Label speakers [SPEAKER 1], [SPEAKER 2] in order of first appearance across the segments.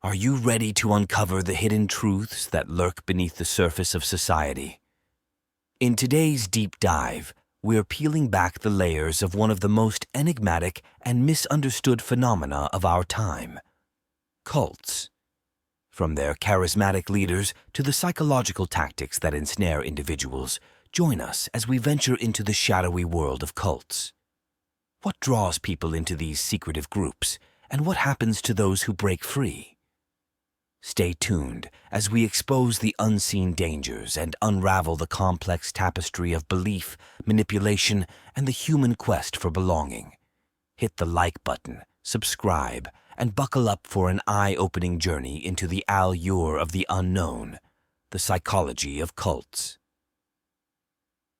[SPEAKER 1] Are you ready to uncover the hidden truths that lurk beneath the surface of society? In today's deep dive, we're peeling back the layers of one of the most enigmatic and misunderstood phenomena of our time: cults. From their charismatic leaders to the psychological tactics that ensnare individuals, join us as we venture into the shadowy world of cults. What draws people into these secretive groups, and what happens to those who break free? Stay tuned as we expose the unseen dangers and unravel the complex tapestry of belief, manipulation, and the human quest for belonging. Hit the like button, subscribe, and buckle up for an eye-opening journey into the allure of the unknown, the psychology of cults.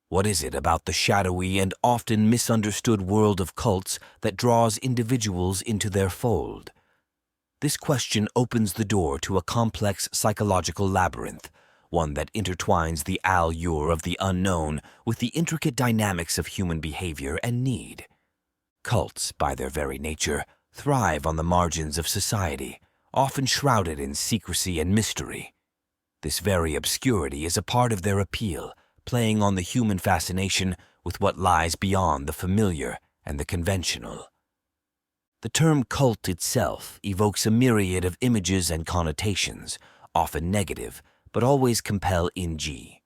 [SPEAKER 1] What is it about the shadowy and often misunderstood world of cults that draws individuals into their fold? This question opens the door to a complex psychological labyrinth, one that intertwines the allure of the unknown with the intricate dynamics of human behavior and need. Cults, by their very nature, thrive on the margins of society, often shrouded in secrecy and mystery. This very obscurity is a part of their appeal, playing on the human fascination with what lies beyond the familiar and the conventional. The term cult itself evokes a myriad of images and connotations, often negative, but always compel intrigue.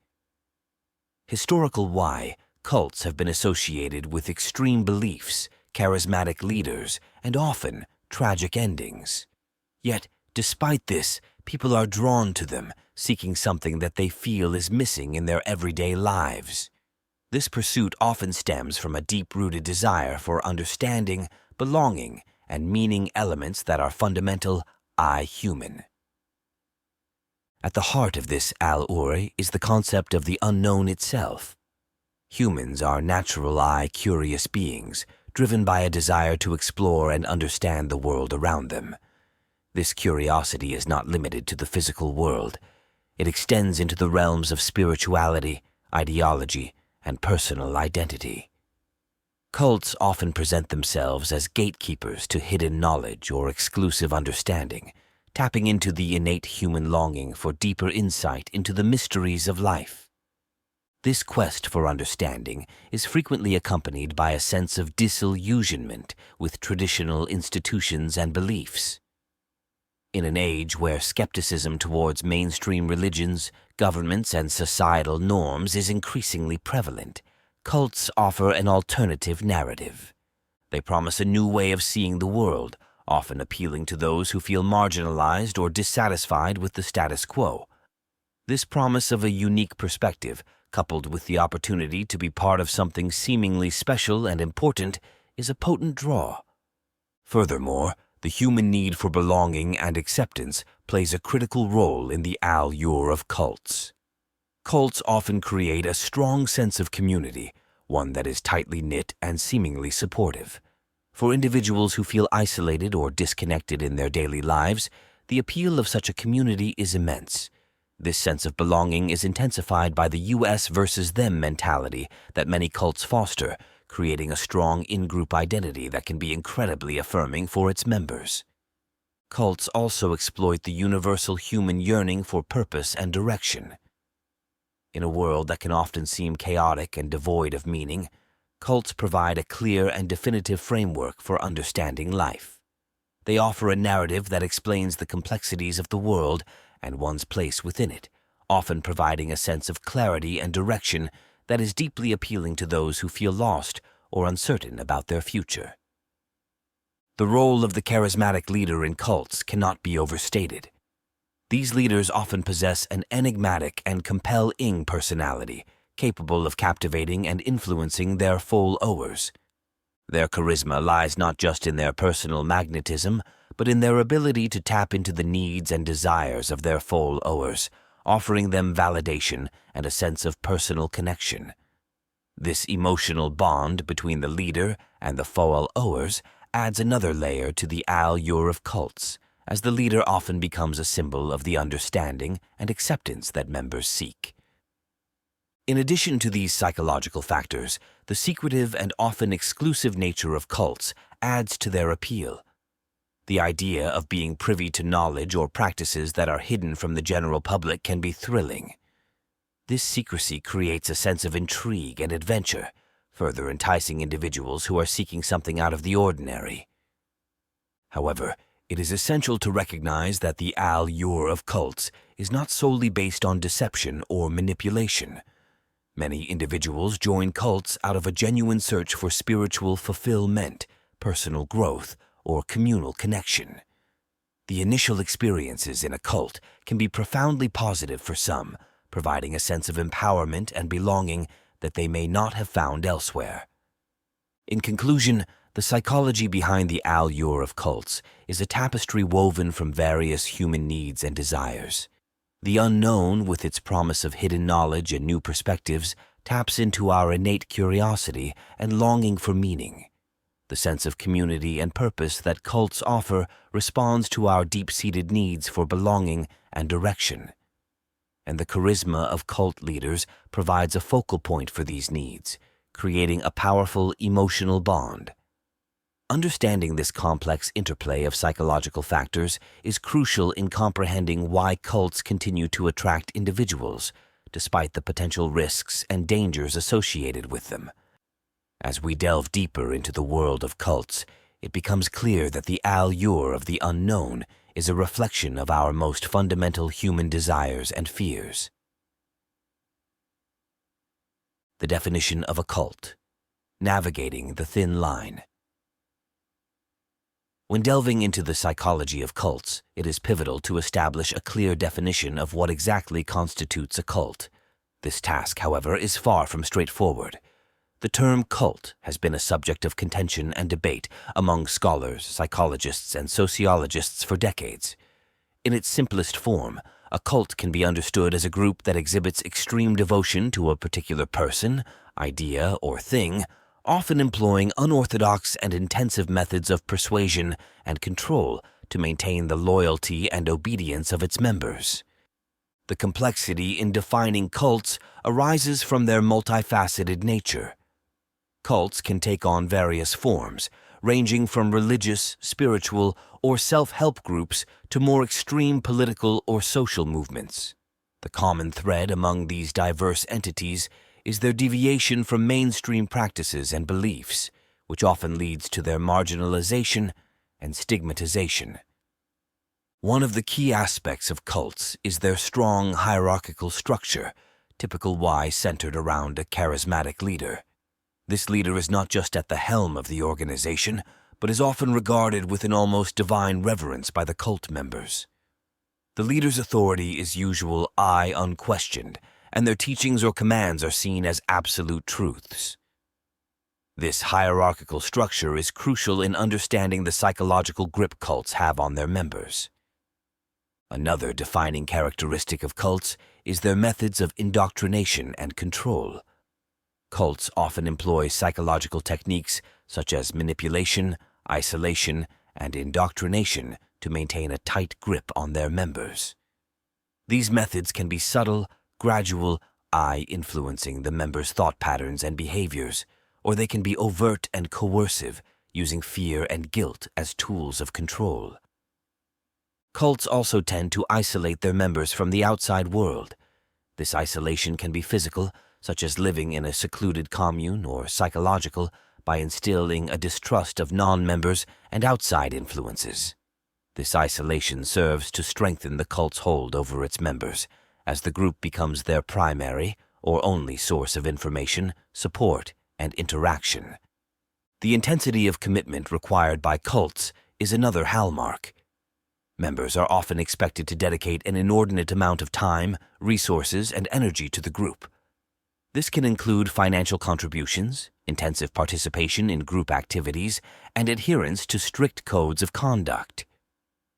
[SPEAKER 1] Historical why, cults have been associated with extreme beliefs, charismatic leaders, and often tragic endings. Yet, despite this, people are drawn to them, seeking something that they feel is missing in their everyday lives. This pursuit often stems from a deep-rooted desire for understanding, belonging, and meaning elements that are fundamental, I-human. At the heart of this allure is the concept of the unknown itself. Humans are natural curious beings, driven by a desire to explore and understand the world around them. This curiosity is not limited to the physical world. It extends into the realms of spirituality, ideology, and personal identity. Cults often present themselves as gatekeepers to hidden knowledge or exclusive understanding, tapping into the innate human longing for deeper insight into the mysteries of life. This quest for understanding is frequently accompanied by a sense of disillusionment with traditional institutions and beliefs. In an age where skepticism towards mainstream religions, governments, and societal norms is increasingly prevalent, cults offer an alternative narrative. They promise a new way of seeing the world, often appealing to those who feel marginalized or dissatisfied with the status quo. This promise of a unique perspective, coupled with the opportunity to be part of something seemingly special and important, is a potent draw. Furthermore, the human need for belonging and acceptance plays a critical role in the allure of cults. Cults often create a strong sense of community, one that is tightly knit and seemingly supportive. For individuals who feel isolated or disconnected in their daily lives, the appeal of such a community is immense. This sense of belonging is intensified by the us versus them mentality that many cults foster, creating a strong in-group identity that can be incredibly affirming for its members. Cults also exploit the universal human yearning for purpose and direction. In a world that can often seem chaotic and devoid of meaning, cults provide a clear and definitive framework for understanding life. They offer a narrative that explains the complexities of the world and one's place within it, often providing a sense of clarity and direction that is deeply appealing to those who feel lost or uncertain about their future. The role of the charismatic leader in cults cannot be overstated. These leaders often possess an enigmatic and compelling personality, capable of captivating and influencing their followers. Their charisma lies not just in their personal magnetism, but in their ability to tap into the needs and desires of their followers, offering them validation and a sense of personal connection. This emotional bond between the leader and the followers adds another layer to the allure of cults, as the leader often becomes a symbol of the understanding and acceptance that members seek. In addition to these psychological factors, the secretive and often exclusive nature of cults adds to their appeal. The idea of being privy to knowledge or practices that are hidden from the general public can be thrilling. This secrecy creates a sense of intrigue and adventure, further enticing individuals who are seeking something out of the ordinary. However, it is essential to recognize that the allure of cults is not solely based on deception or manipulation. Many individuals join cults out of a genuine search for spiritual fulfillment, personal growth, or communal connection. The initial experiences in a cult can be profoundly positive for some, providing a sense of empowerment and belonging that they may not have found elsewhere. In conclusion, the psychology behind the allure of cults is a tapestry woven from various human needs and desires. The unknown, with its promise of hidden knowledge and new perspectives, taps into our innate curiosity and longing for meaning. The sense of community and purpose that cults offer responds to our deep-seated needs for belonging and direction. And the charisma of cult leaders provides a focal point for these needs, creating a powerful emotional bond. Understanding this complex interplay of psychological factors is crucial in comprehending why cults continue to attract individuals, despite the potential risks and dangers associated with them. As we delve deeper into the world of cults, it becomes clear that the allure of the unknown is a reflection of our most fundamental human desires and fears. The definition of a cult: navigating the thin line. When delving into the psychology of cults, it is pivotal to establish a clear definition of what exactly constitutes a cult. This task, however, is far from straightforward. The term cult has been a subject of contention and debate among scholars, psychologists, and sociologists for decades. In its simplest form, a cult can be understood as a group that exhibits extreme devotion to a particular person, idea, or thing, often employing unorthodox and intensive methods of persuasion and control to maintain the loyalty and obedience of its members. The complexity in defining cults arises from their multifaceted nature. Cults can take on various forms, ranging from religious, spiritual, or self-help groups to more extreme political or social movements. The common thread among these diverse entities is their deviation from mainstream practices and beliefs, which often leads to their marginalization and stigmatization. One of the key aspects of cults is their strong hierarchical structure, typically centered around a charismatic leader. This leader is not just at the helm of the organization, but is often regarded with an almost divine reverence by the cult members. The leader's authority is usual I unquestioned, and their teachings or commands are seen as absolute truths. This hierarchical structure is crucial in understanding the psychological grip cults have on their members. Another defining characteristic of cults is their methods of indoctrination and control. Cults often employ psychological techniques such as manipulation, isolation, and indoctrination to maintain a tight grip on their members. These methods can be subtle, gradual, influencing the members' thought patterns and behaviors, or they can be overt and coercive, using fear and guilt as tools of control. Cults also tend to isolate their members from the outside world. This isolation can be physical, such as living in a secluded commune, or psychological, by instilling a distrust of non-members and outside influences. This isolation serves to strengthen the cult's hold over its members, as the group becomes their primary or only source of information, support, and interaction. The intensity of commitment required by cults is another hallmark. Members are often expected to dedicate an inordinate amount of time, resources, and energy to the group. This can include financial contributions, intensive participation in group activities, and adherence to strict codes of conduct.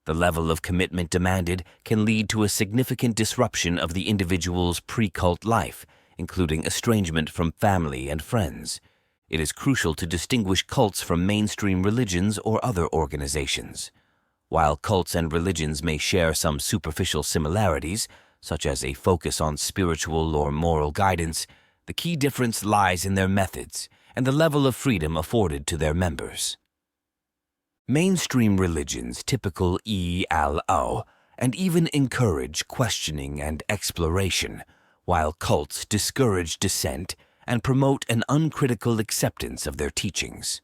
[SPEAKER 1] The level of commitment demanded can lead to a significant disruption of the individual's pre-cult life, including estrangement from family and friends. It is crucial to distinguish cults from mainstream religions or other organizations. While cults and religions may share some superficial similarities, such as a focus on spiritual or moral guidance, the key difference lies in their methods and the level of freedom afforded to their members. Mainstream religions typical ELO and even encourage questioning and exploration, while cults discourage dissent and promote an uncritical acceptance of their teachings.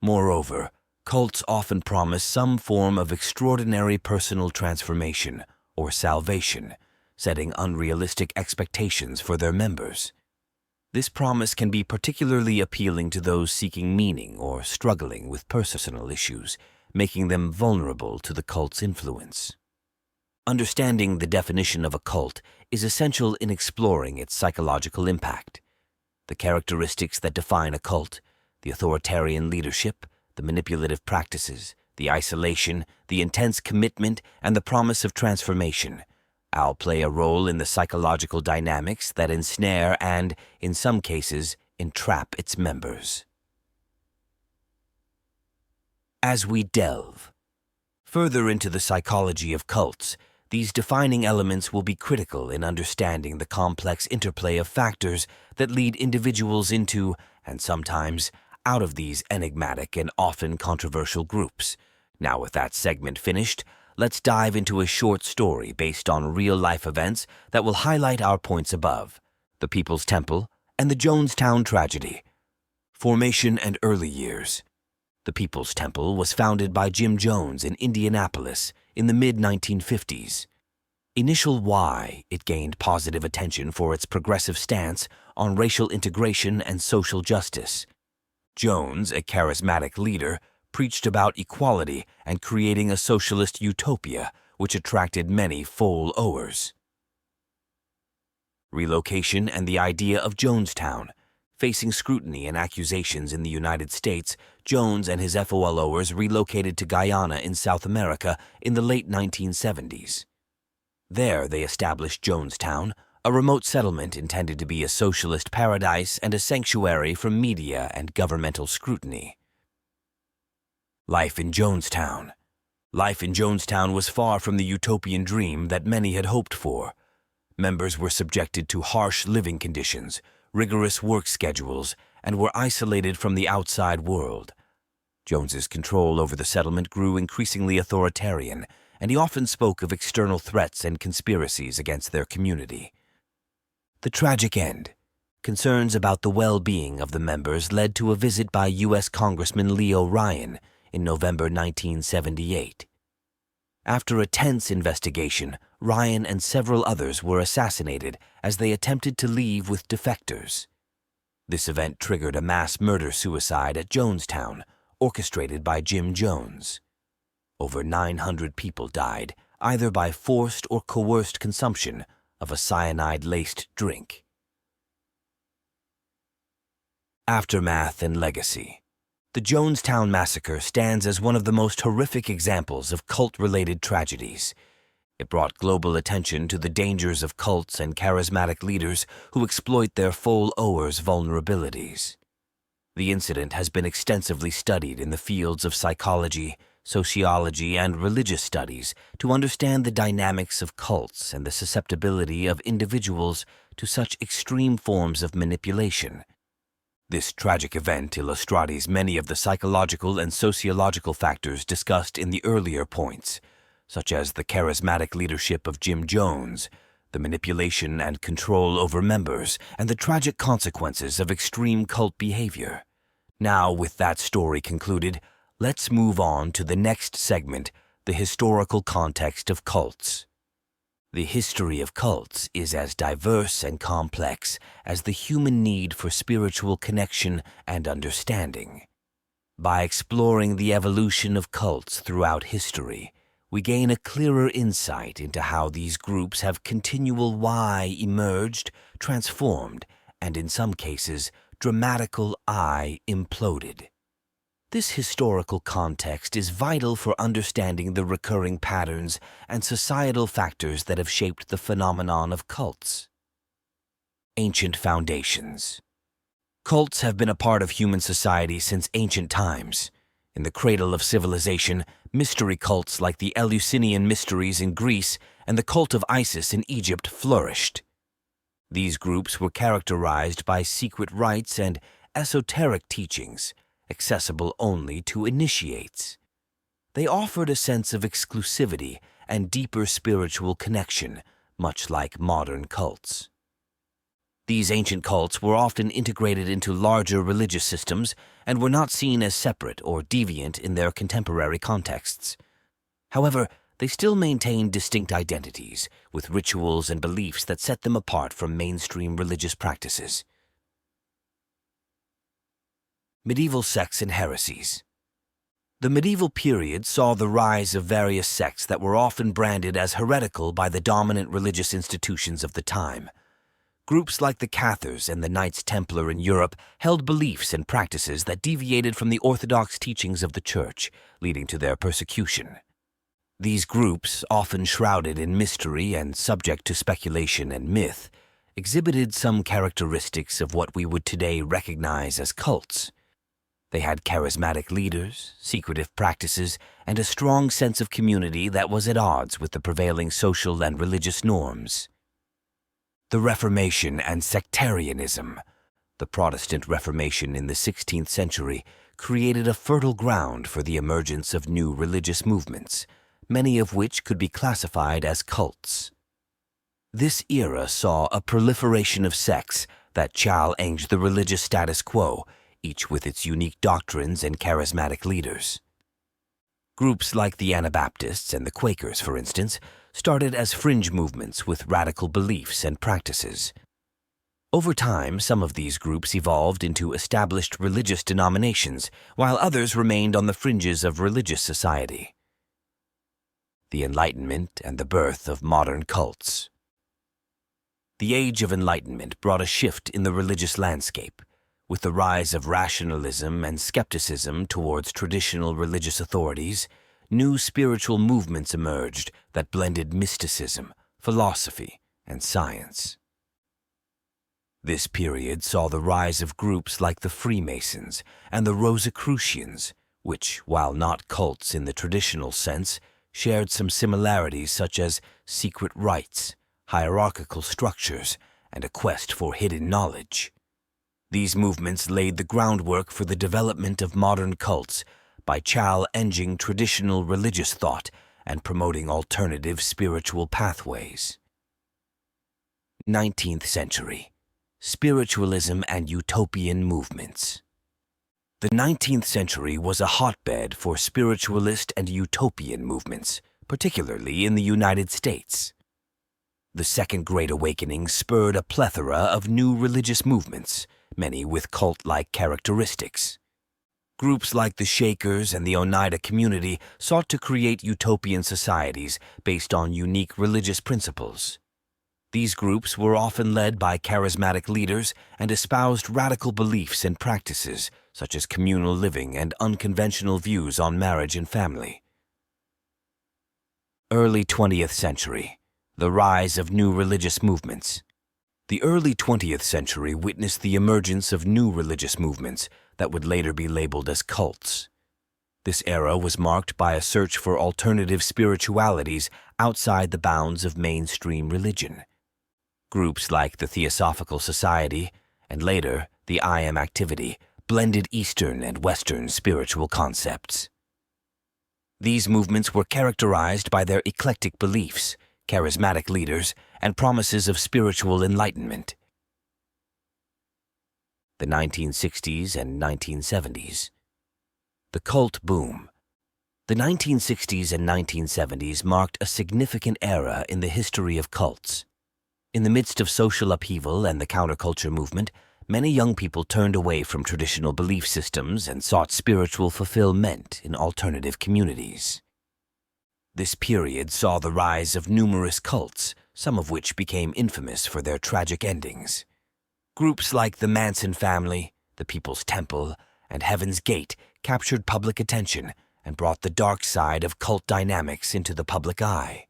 [SPEAKER 1] Moreover, cults often promise some form of extraordinary personal transformation or salvation, setting unrealistic expectations for their members. This promise can be particularly appealing to those seeking meaning or struggling with personal issues, making them vulnerable to the cult's influence. Understanding the definition of a cult is essential in exploring its psychological impact. The characteristics that define a cult, the authoritarian leadership, the manipulative practices, the isolation, the intense commitment, and the promise of transformation, all play a role in the psychological dynamics that ensnare and, in some cases, entrap its members. As we delve further into the psychology of cults, these defining elements will be critical in understanding the complex interplay of factors that lead individuals into, and sometimes out of, these enigmatic and often controversial groups. Now, with that segment finished, let's dive into a short story based on real-life events that will highlight our points above: the People's Temple and the Jonestown tragedy. Formation and early years. The People's Temple was founded by Jim Jones in Indianapolis in the mid-1950s. Initial why it gained positive attention for its progressive stance on racial integration and social justice. Jones, a charismatic leader, preached about equality and creating a socialist utopia, which attracted many followers. Relocation and the idea of Jonestown. Facing scrutiny and accusations in the United States, Jones and his followers relocated to Guyana in South America in the late 1970s. There they established Jonestown, a remote settlement intended to be a socialist paradise and a sanctuary from media and governmental scrutiny. Life in Jonestown. Life in Jonestown was far from the utopian dream that many had hoped for. Members were subjected to harsh living conditions, rigorous work schedules, and were isolated from the outside world. Jones's control over the settlement grew increasingly authoritarian, and he often spoke of external threats and conspiracies against their community. The tragic end. Concerns about the well-being of the members led to a visit by U.S. Congressman Leo Ryan in November 1978. After a tense investigation, Ryan and several others were assassinated as they attempted to leave with defectors. This event triggered a mass murder-suicide at Jonestown, orchestrated by Jim Jones. Over 900 people died, either by forced or coerced consumption of a cyanide-laced drink. Aftermath and legacy. The Jonestown massacre stands as one of the most horrific examples of cult-related tragedies. It brought global attention to the dangers of cults and charismatic leaders who exploit their followers' vulnerabilities. The incident has been extensively studied in the fields of psychology, sociology, and religious studies to understand the dynamics of cults and the susceptibility of individuals to such extreme forms of manipulation. This tragic event illustrates many of the psychological and sociological factors discussed in the earlier points, such as the charismatic leadership of Jim Jones, the manipulation and control over members, and the tragic consequences of extreme cult behavior. Now, with that story concluded, let's move on to the next segment, the historical context of cults. The history of cults is as diverse and complex as the human need for spiritual connection and understanding. By exploring the evolution of cults throughout history, we gain a clearer insight into how these groups have continual why emerged, transformed, and in some cases, dramatical I imploded. This historical context is vital for understanding the recurring patterns and societal factors that have shaped the phenomenon of cults. Ancient foundations. Cults have been a part of human society since ancient times. In the cradle of civilization, mystery cults like the Eleusinian Mysteries in Greece and the cult of Isis in Egypt flourished. These groups were characterized by secret rites and esoteric teachings, accessible only to initiates. They offered a sense of exclusivity and deeper spiritual connection, much like modern cults. These ancient cults were often integrated into larger religious systems and were not seen as separate or deviant in their contemporary contexts. However, they still maintained distinct identities, with rituals and beliefs that set them apart from mainstream religious practices. Medieval sects and heresies. The medieval period saw the rise of various sects that were often branded as heretical by the dominant religious institutions of the time. Groups like the Cathars and the Knights Templar in Europe held beliefs and practices that deviated from the orthodox teachings of the Church, leading to their persecution. These groups, often shrouded in mystery and subject to speculation and myth, exhibited some characteristics of what we would today recognize as cults. They had charismatic leaders, secretive practices, and a strong sense of community that was at odds with the prevailing social and religious norms. The Reformation and sectarianism. The Protestant Reformation in the 16th century created a fertile ground for the emergence of new religious movements, many of which could be classified as cults. This era saw a proliferation of sects that challenged the religious status quo, each with its unique doctrines and charismatic leaders. Groups like the Anabaptists and the Quakers, for instance, started as fringe movements with radical beliefs and practices. Over time, some of these groups evolved into established religious denominations, while others remained on the fringes of religious society. The Enlightenment and the birth of modern cults. The Age of Enlightenment brought a shift in the religious landscape, with the rise of rationalism and skepticism towards traditional religious authorities. New spiritual movements emerged that blended mysticism, philosophy, and science. This period saw the rise of groups like the Freemasons and the Rosicrucians, which, while not cults in the traditional sense, shared some similarities such as secret rites, hierarchical structures, and a quest for hidden knowledge. These movements laid the groundwork for the development of modern cults by challenging traditional religious thought and promoting alternative spiritual pathways. 19th century. Spiritualism and utopian movements. The 19th century was a hotbed for spiritualist and utopian movements, particularly in the United States. The Second Great Awakening spurred a plethora of new religious movements, many with cult-like characteristics. Groups like the Shakers and the Oneida community sought to create utopian societies based on unique religious principles. These groups were often led by charismatic leaders and espoused radical beliefs and practices, such as communal living and unconventional views on marriage and family. Early 20th century. The rise of new religious movements. The early 20th century witnessed the emergence of new religious movements that would later be labeled as cults. This era was marked by a search for alternative spiritualities outside the bounds of mainstream religion. Groups like the Theosophical Society, and later the I Am Activity, blended Eastern and Western spiritual concepts. These movements were characterized by their eclectic beliefs, charismatic leaders, and promises of spiritual enlightenment. The 1960s and 1970s. The cult boom. The 1960s and 1970s marked a significant era in the history of cults. In the midst of social upheaval and the counterculture movement, many young people turned away from traditional belief systems and sought spiritual fulfillment in alternative communities. This period saw the rise of numerous cults, some of which became infamous for their tragic endings. Groups like the Manson family, the People's Temple, and Heaven's Gate captured public attention and brought the dark side of cult dynamics into the public eye.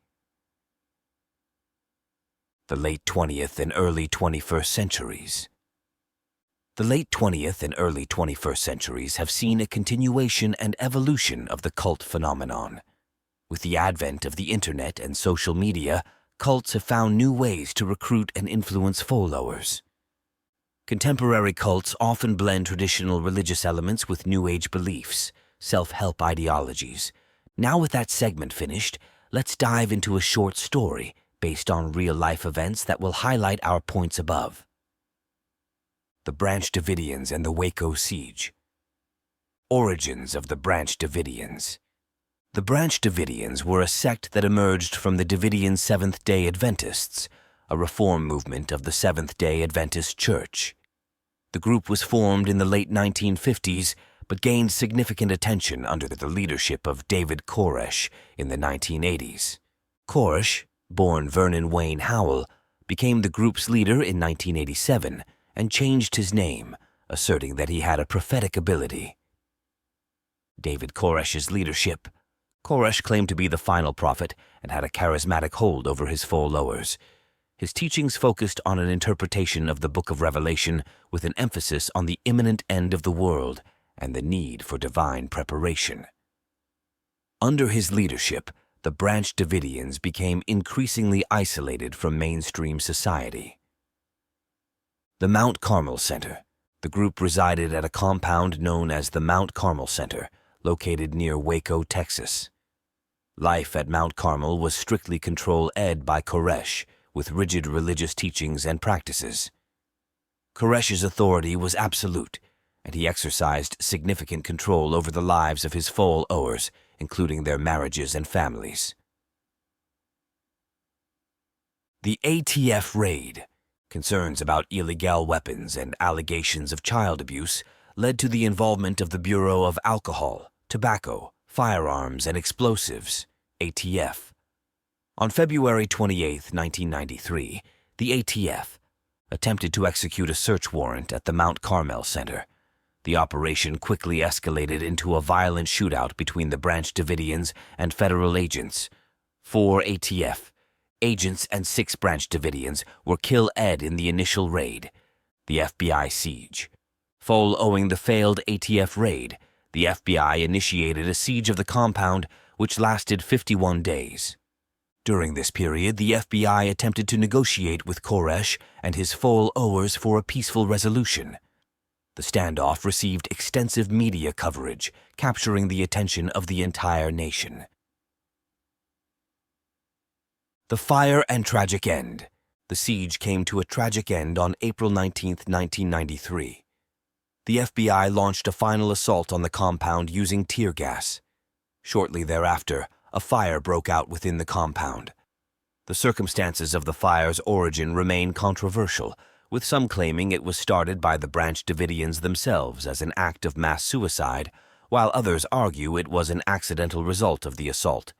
[SPEAKER 1] The late 20th and early 21st centuries. The late 20th and early 21st centuries have seen a continuation and evolution of the cult phenomenon. With the advent of the internet and social media, cults have found new ways to recruit and influence followers. Contemporary cults often blend traditional religious elements with New Age beliefs, self-help ideologies, Now with that segment finished, let's dive into a short story based on real-life events that will highlight our points above. The Branch Davidians and the Waco Siege. Origins of the Branch Davidians. The Branch Davidians were a sect that emerged from the Davidian Seventh-day Adventists, a reform movement of the Seventh-day Adventist Church. The group was formed in the late 1950s, but gained significant attention under the leadership of David Koresh in the 1980s. Koresh, born Vernon Wayne Howell, became the group's leader in 1987 and changed his name, asserting that he had a prophetic ability. David Koresh's leadership. Koresh claimed to be the final prophet and had a charismatic hold over his followers. His teachings focused on an interpretation of the Book of Revelation with an emphasis on the imminent end of the world and the need for divine preparation. Under his leadership, the Branch Davidians became increasingly isolated from mainstream society. The Mount Carmel Center. The group resided at a compound known as the Mount Carmel Center, located near Waco, Texas. Life at Mount Carmel was strictly control-ed by Koresh, with rigid religious teachings and practices. Koresh's authority was absolute, and he exercised significant control over the lives of his followers, including their marriages and families. The ATF raid. Concerns about illegal weapons and allegations of child abuse led to the involvement of the Bureau of Alcohol, Tobacco, Firearms, and Explosives, ATF. On February 28, 1993, the ATF attempted to execute a search warrant at the Mount Carmel Center. The operation quickly escalated into a violent shootout between the Branch Davidians and federal agents. 4 ATF agents and 6 Branch Davidians were killed in the initial raid, the FBI siege. Following the failed ATF raid, the FBI initiated a siege of the compound, which lasted 51 days. During this period, the FBI attempted to negotiate with Koresh and his followers for a peaceful resolution. The standoff received extensive media coverage, capturing the attention of the entire nation. The fire and tragic end. The siege came to a tragic end on April 19, 1993. The FBI launched a final assault on the compound using tear gas. Shortly thereafter, a fire broke out within the compound. The circumstances of the fire's origin remain controversial, with some claiming it was started by the Branch Davidians themselves as an act of mass suicide, while others argue it was an accidental result of the assault.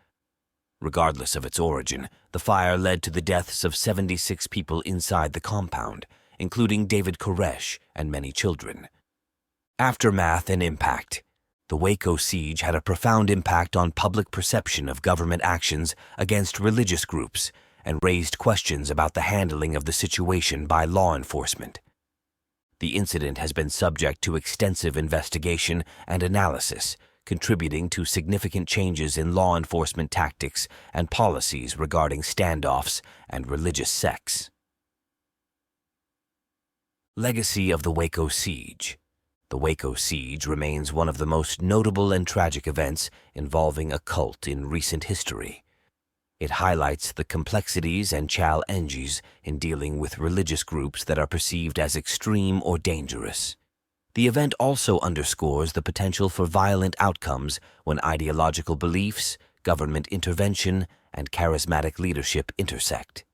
[SPEAKER 1] Regardless of its origin, the fire led to the deaths of 76 people inside the compound, including David Koresh and many children. Aftermath and impact. The Waco siege had a profound impact on public perception of government actions against religious groups and raised questions about the handling of the situation by law enforcement. The incident has been subject to extensive investigation and analysis, contributing to significant changes in law enforcement tactics and policies regarding standoffs and religious sects. Legacy of the Waco siege. The Waco siege remains one of the most notable and tragic events involving a cult in recent history. It highlights the complexities and challenges in dealing with religious groups that are perceived as extreme or dangerous. The event also underscores the potential for violent outcomes when ideological beliefs, government intervention, and charismatic leadership intersect.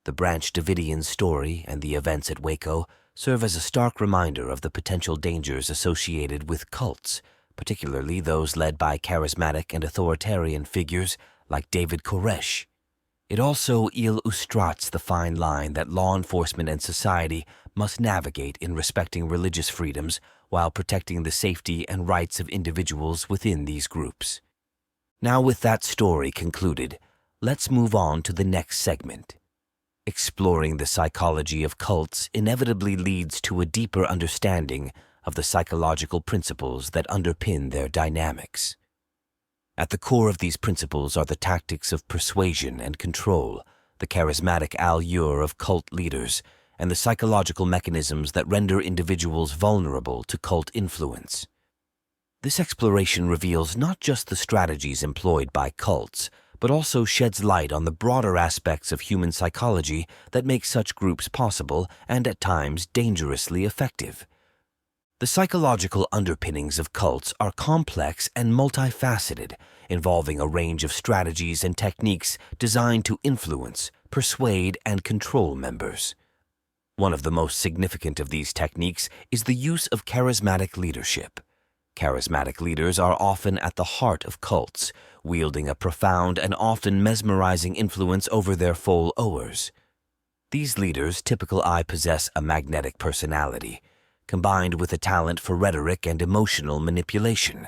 [SPEAKER 1] The Branch Davidian story and the events at Waco serve as a stark reminder of the potential dangers associated with cults, particularly those led by charismatic and authoritarian figures like David Koresh. It also illustrates the fine line that law enforcement and society must navigate in respecting religious freedoms while protecting the safety and rights of individuals within these groups. Now, with that story concluded, let's move on to the next segment. Exploring the psychology of cults inevitably leads to a deeper understanding of the psychological principles that underpin their dynamics. At the core of these principles are the tactics of persuasion and control, the charismatic allure of cult leaders, and the psychological mechanisms that render individuals vulnerable to cult influence. This exploration reveals not just the strategies employed by cults, but also sheds light on the broader aspects of human psychology that make such groups possible and at times dangerously effective. The psychological underpinnings of cults are complex and multifaceted, involving a range of strategies and techniques designed to influence, persuade, and control members. One of the most significant of these techniques is the use of charismatic leadership. Charismatic leaders are often at the heart of cults, wielding a profound and often mesmerizing influence over their followers. These leaders typically possess a magnetic personality, combined with a talent for rhetoric and emotional manipulation.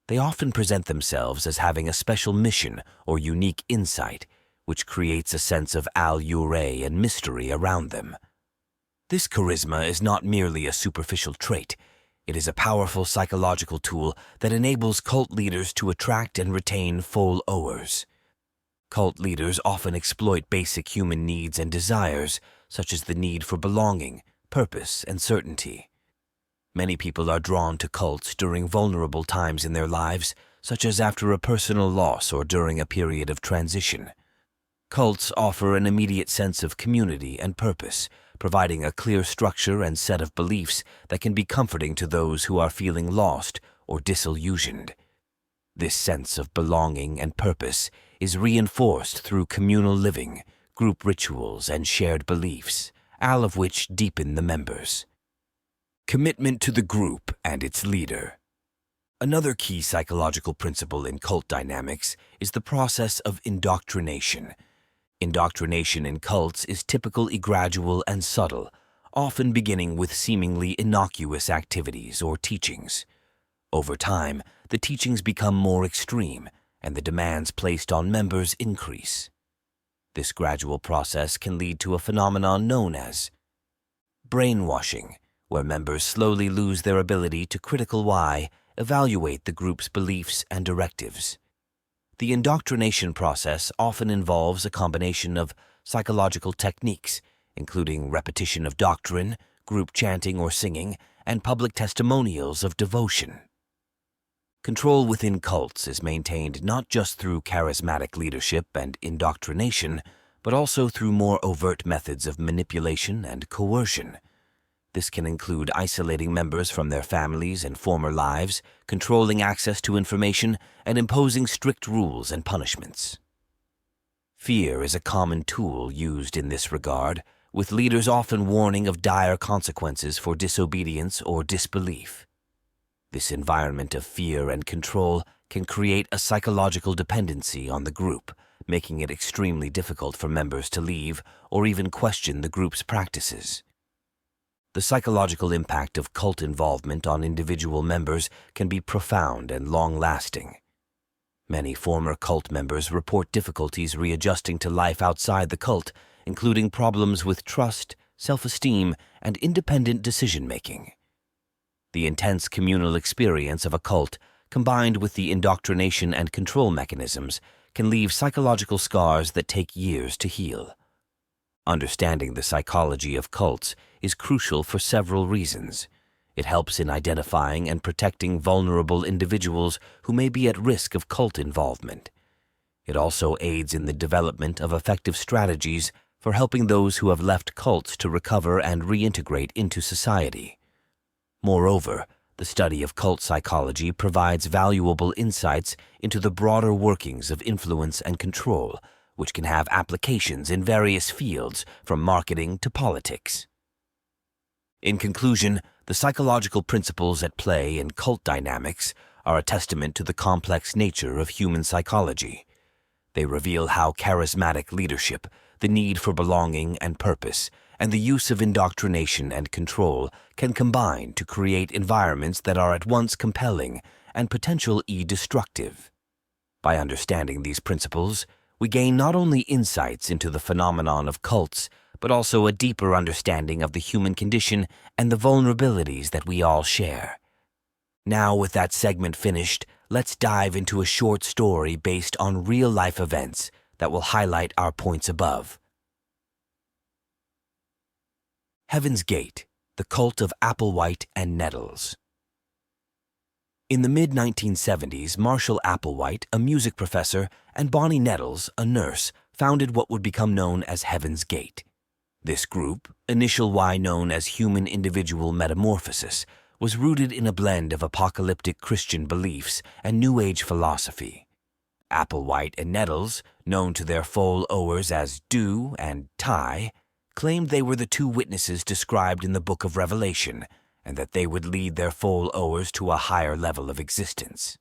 [SPEAKER 1] They often present themselves as having a special mission or unique insight, which creates a sense of allure and mystery around them. This charisma is not merely a superficial trait. It is a powerful psychological tool that enables cult leaders to attract and retain followers. Cult leaders often exploit basic human needs and desires, such as the need for belonging, purpose, and certainty. Many people are drawn to cults during vulnerable times in their lives, such as after a personal loss or during a period of transition. Cults offer an immediate sense of community and purpose, providing a clear structure and set of beliefs that can be comforting to those who are feeling lost or disillusioned. This sense of belonging and purpose is reinforced through communal living, group rituals, and shared beliefs, all of which deepen the members. Commitment to the group and its leader. Another key psychological principle in cult dynamics is the process of indoctrination. Indoctrination in cults is typically gradual and subtle, often beginning with seemingly innocuous activities or teachings. Over time, the teachings become more extreme, and the demands placed on members increase. This gradual process can lead to a phenomenon known as brainwashing, where members slowly lose their ability to evaluate the group's beliefs and directives. The indoctrination process often involves a combination of psychological techniques, including repetition of doctrine, group chanting or singing, and public testimonials of devotion. Control within cults is maintained not just through charismatic leadership and indoctrination, but also through more overt methods of manipulation and coercion. This can include isolating members from their families and former lives, controlling access to information, and imposing strict rules and punishments. Fear is a common tool used in this regard, with leaders often warning of dire consequences for disobedience or disbelief. This environment of fear and control can create a psychological dependency on the group, making it extremely difficult for members to leave or even question the group's practices. The psychological impact of cult involvement on individual members can be profound and long-lasting. Many former cult members report difficulties readjusting to life outside the cult, including problems with trust, self-esteem, and independent decision-making. The intense communal experience of a cult, combined with the indoctrination and control mechanisms, can leave psychological scars that take years to heal. Understanding the psychology of cults is crucial for several reasons. It helps in identifying and protecting vulnerable individuals who may be at risk of cult involvement. It also aids in the development of effective strategies for helping those who have left cults to recover and reintegrate into society. Moreover, the study of cult psychology provides valuable insights into the broader workings of influence and control, which can have applications in various fields, from marketing to politics. In conclusion, the psychological principles at play in cult dynamics are a testament to the complex nature of human psychology. They reveal how charismatic leadership, the need for belonging and purpose, and the use of indoctrination and control can combine to create environments that are at once compelling and potentially destructive. By understanding these principles, we gain not only insights into the phenomenon of cults, but also a deeper understanding of the human condition and the vulnerabilities that we all share. Now, with that segment finished, let's dive into a short story based on real-life events that will highlight our points above. Heaven's Gate, the Cult of Applewhite and Nettles. In the mid-1970s, Marshall Applewhite, a music professor, and Bonnie Nettles, a nurse, founded what would become known as Heaven's Gate. This group, initial Y known as Human Individual Metamorphosis, was rooted in a blend of apocalyptic Christian beliefs and New Age philosophy. Applewhite and Nettles, known to their followers as Do and Ty, claimed they were the two witnesses described in the Book of Revelation, and that they would lead their followers to a higher level of existence.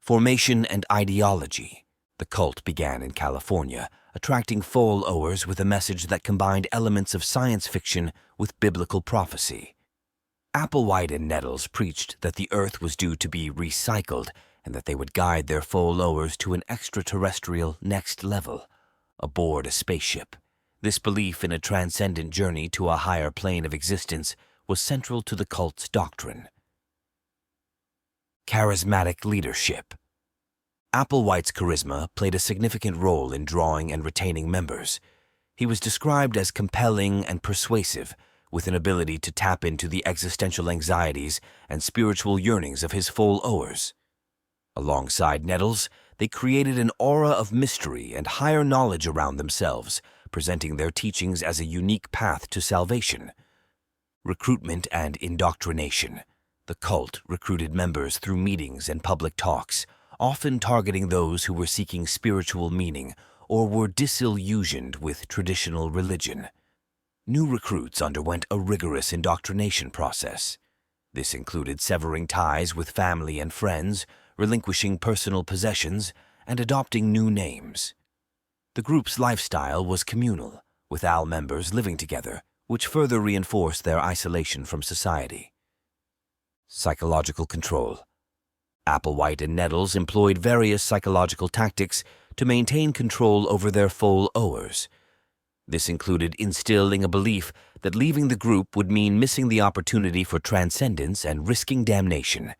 [SPEAKER 1] Formation and ideology. The cult began in California, attracting followers with a message that combined elements of science fiction with biblical prophecy. Applewhite and Nettles preached that the earth was due to be recycled and that they would guide their followers to an extraterrestrial next level, aboard a spaceship. This belief in a transcendent journey to a higher plane of existence was central to the cult's doctrine. Charismatic leadership. Applewhite's charisma played a significant role in drawing and retaining members. He was described as compelling and persuasive, with an ability to tap into the existential anxieties and spiritual yearnings of his followers. Alongside Nettles, they created an aura of mystery and higher knowledge around themselves, presenting their teachings as a unique path to salvation. Recruitment and indoctrination. The cult recruited members through meetings and public talks, often targeting those who were seeking spiritual meaning or were disillusioned with traditional religion. New recruits underwent a rigorous indoctrination process. This included severing ties with family and friends, relinquishing personal possessions, and adopting new names. The group's lifestyle was communal, with all members living together, which further reinforced their isolation from society. Psychological control. Applewhite and Nettles employed various psychological tactics to maintain control over their followers. This included instilling a belief that leaving the group would mean missing the opportunity for transcendence and risking damnation.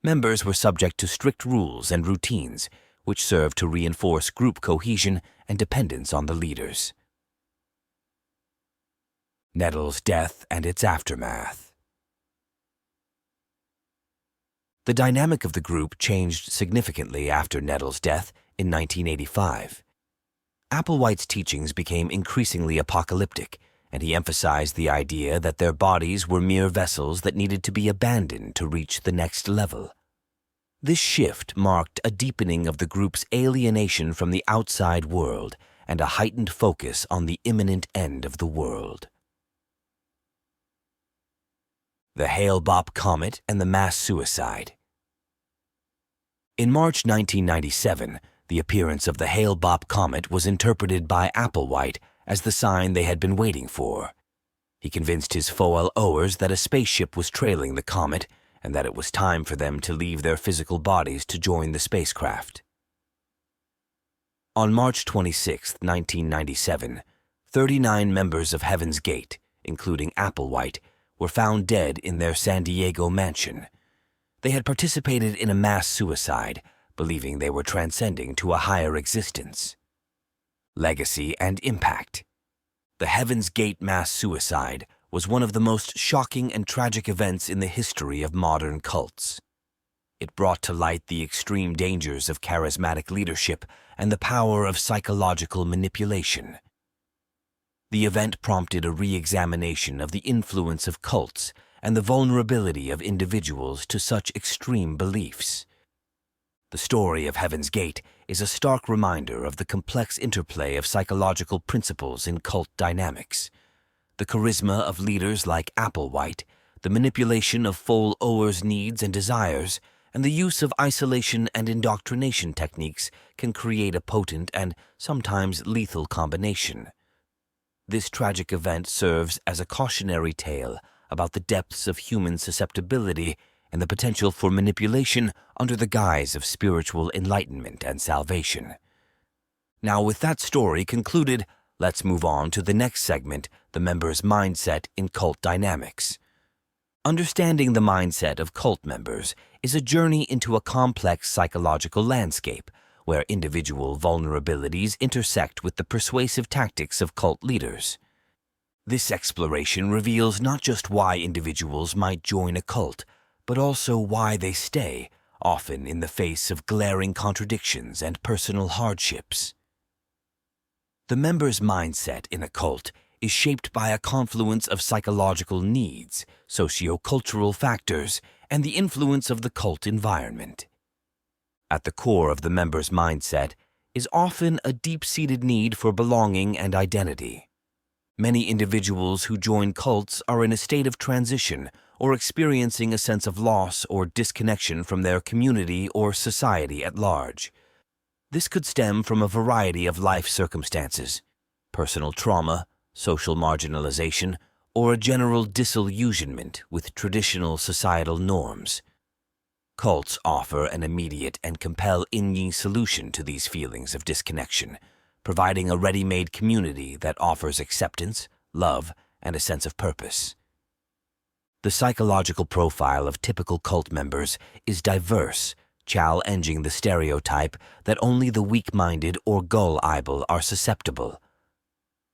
[SPEAKER 1] Members were subject to strict rules and routines, which served to reinforce group cohesion and dependence on the leaders. Nettles' death and its aftermath. The dynamic of the group changed significantly after Nettles' death in 1985. Applewhite's teachings became increasingly apocalyptic, and he emphasized the idea that their bodies were mere vessels that needed to be abandoned to reach the next level. This shift marked a deepening of the group's alienation from the outside world and a heightened focus on the imminent end of the world. The Hale-Bopp Comet and the Mass Suicide. In March 1997, the appearance of the Hale-Bopp Comet was interpreted by Applewhite as the sign they had been waiting for. He convinced his followers that a spaceship was trailing the comet and that it was time for them to leave their physical bodies to join the spacecraft. On March 26, 1997, 39 members of Heaven's Gate, including Applewhite, were found dead in their San Diego mansion. They had participated in a mass suicide, believing they were transcending to a higher existence. Legacy and impact. The Heaven's Gate mass suicide was one of the most shocking and tragic events in the history of modern cults. It brought to light the extreme dangers of charismatic leadership and the power of psychological manipulation. The event prompted a re-examination of the influence of cults and the vulnerability of individuals to such extreme beliefs. The story of Heaven's Gate is a stark reminder of the complex interplay of psychological principles in cult dynamics. The charisma of leaders like Applewhite, the manipulation of followers' needs and desires, and the use of isolation and indoctrination techniques can create a potent and sometimes lethal combination. This tragic event serves as a cautionary tale about the depths of human susceptibility and the potential for manipulation under the guise of spiritual enlightenment and salvation. Now, with that story concluded, let's move on to the next segment, the members' mindset in cult dynamics. Understanding the mindset of cult members is a journey into a complex psychological landscape where individual vulnerabilities intersect with the persuasive tactics of cult leaders. This exploration reveals not just why individuals might join a cult, but also why they stay, often in the face of glaring contradictions and personal hardships. The member's mindset in a cult is shaped by a confluence of psychological needs, socio-cultural factors, and the influence of the cult environment. At the core of the member's mindset is often a deep-seated need for belonging and identity. Many individuals who join cults are in a state of transition or experiencing a sense of loss or disconnection from their community or society at large. This could stem from a variety of life circumstances, personal trauma, social marginalization, or a general disillusionment with traditional societal norms. Cults offer an immediate and compelling solution to these feelings of disconnection, providing a ready-made community that offers acceptance, love, and a sense of purpose. The psychological profile of typical cult members is diverse, challenging the stereotype that only the weak-minded or gullible are susceptible.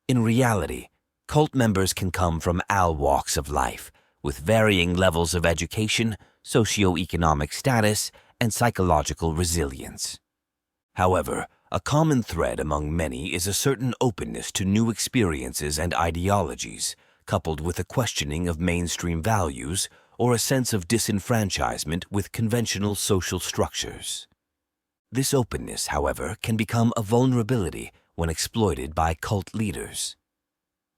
[SPEAKER 1] In reality, cult members can come from all walks of life, with varying levels of education, socioeconomic status, and psychological resilience. However, a common thread among many is a certain openness to new experiences and ideologies, coupled with a questioning of mainstream values or a sense of disenfranchisement with conventional social structures. This openness, however, can become a vulnerability when exploited by cult leaders.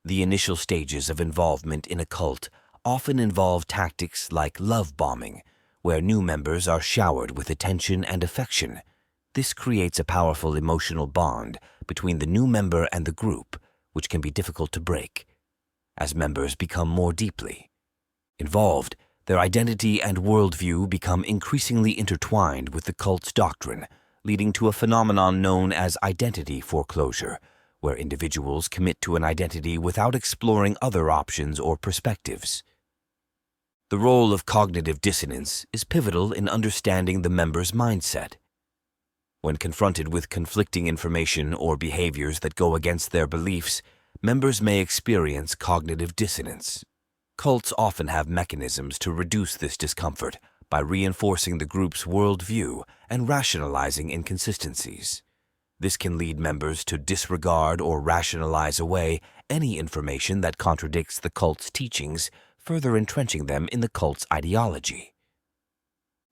[SPEAKER 1] The initial stages of involvement in a cult often involve tactics like love bombing, where new members are showered with attention and affection. This creates a powerful emotional bond between the new member and the group, which can be difficult to break. As members become more deeply involved, their identity and worldview become increasingly intertwined with the cult's doctrine, leading to a phenomenon known as identity foreclosure, where individuals commit to an identity without exploring other options or perspectives. The role of cognitive dissonance is pivotal in understanding the member's mindset. When confronted with conflicting information or behaviors that go against their beliefs, members may experience cognitive dissonance. Cults often have mechanisms to reduce this discomfort by reinforcing the group's worldview and rationalizing inconsistencies. This can lead members to disregard or rationalize away any information that contradicts the cult's teachings, further entrenching them in the cult's ideology.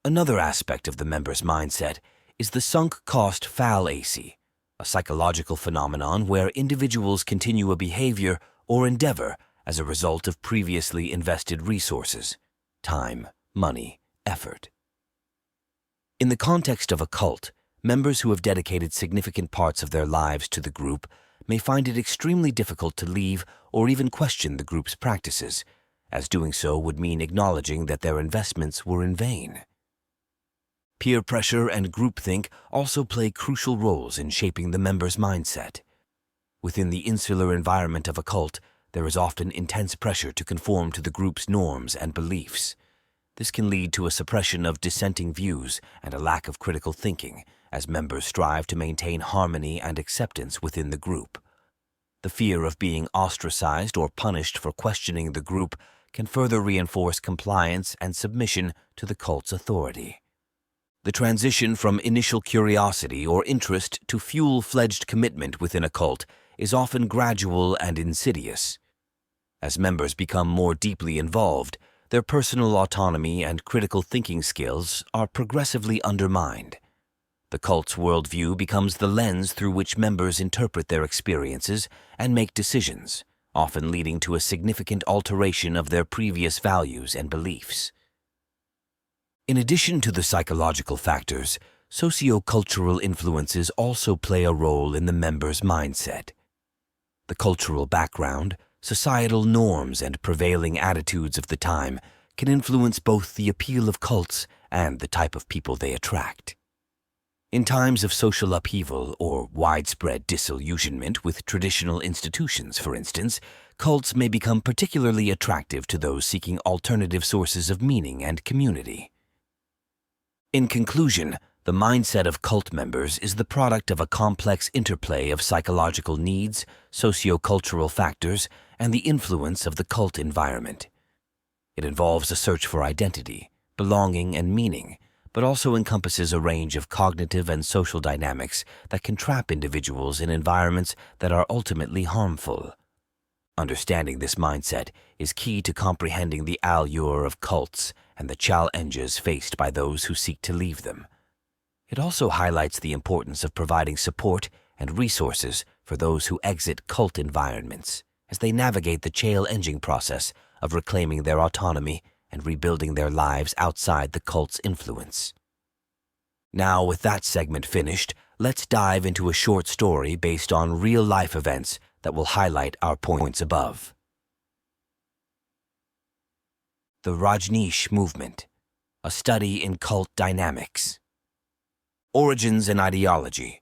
[SPEAKER 1] Another aspect of the member's mindset is the sunk cost fallacy, a psychological phenomenon where individuals continue a behavior or endeavor as a result of previously invested resources, time, money, effort. In the context of a cult, members who have dedicated significant parts of their lives to the group may find it extremely difficult to leave or even question the group's practices, as doing so would mean acknowledging that their investments were in vain. Peer pressure and groupthink also play crucial roles in shaping the member's mindset. Within the insular environment of a cult, there is often intense pressure to conform to the group's norms and beliefs. This can lead to a suppression of dissenting views and a lack of critical thinking, as members strive to maintain harmony and acceptance within the group. The fear of being ostracized or punished for questioning the group can further reinforce compliance and submission to the cult's authority. The transition from initial curiosity or interest to full-fledged commitment within a cult is often gradual and insidious. As members become more deeply involved, their personal autonomy and critical thinking skills are progressively undermined. The cult's worldview becomes the lens through which members interpret their experiences and make decisions, often leading to a significant alteration of their previous values and beliefs. In addition to the psychological factors, socio-cultural influences also play a role in the member's mindset. The cultural background, societal norms, and prevailing attitudes of the time can influence both the appeal of cults and the type of people they attract. In times of social upheaval or widespread disillusionment with traditional institutions, for instance, cults may become particularly attractive to those seeking alternative sources of meaning and community. In conclusion, the mindset of cult members is the product of a complex interplay of psychological needs, socio-cultural factors, and the influence of the cult environment. It involves a search for identity, belonging, and meaning, but also encompasses a range of cognitive and social dynamics that can trap individuals in environments that are ultimately harmful. Understanding this mindset is key to comprehending the allure of cults and the challenges faced by those who seek to leave them. It also highlights the importance of providing support and resources for those who exit cult environments as they navigate the challenging process of reclaiming their autonomy and rebuilding their lives outside the cult's influence. Now, with that segment finished, let's dive into a short story based on real-life events that will highlight our points above. The Rajneesh Movement, a study in cult dynamics. Origins and ideology.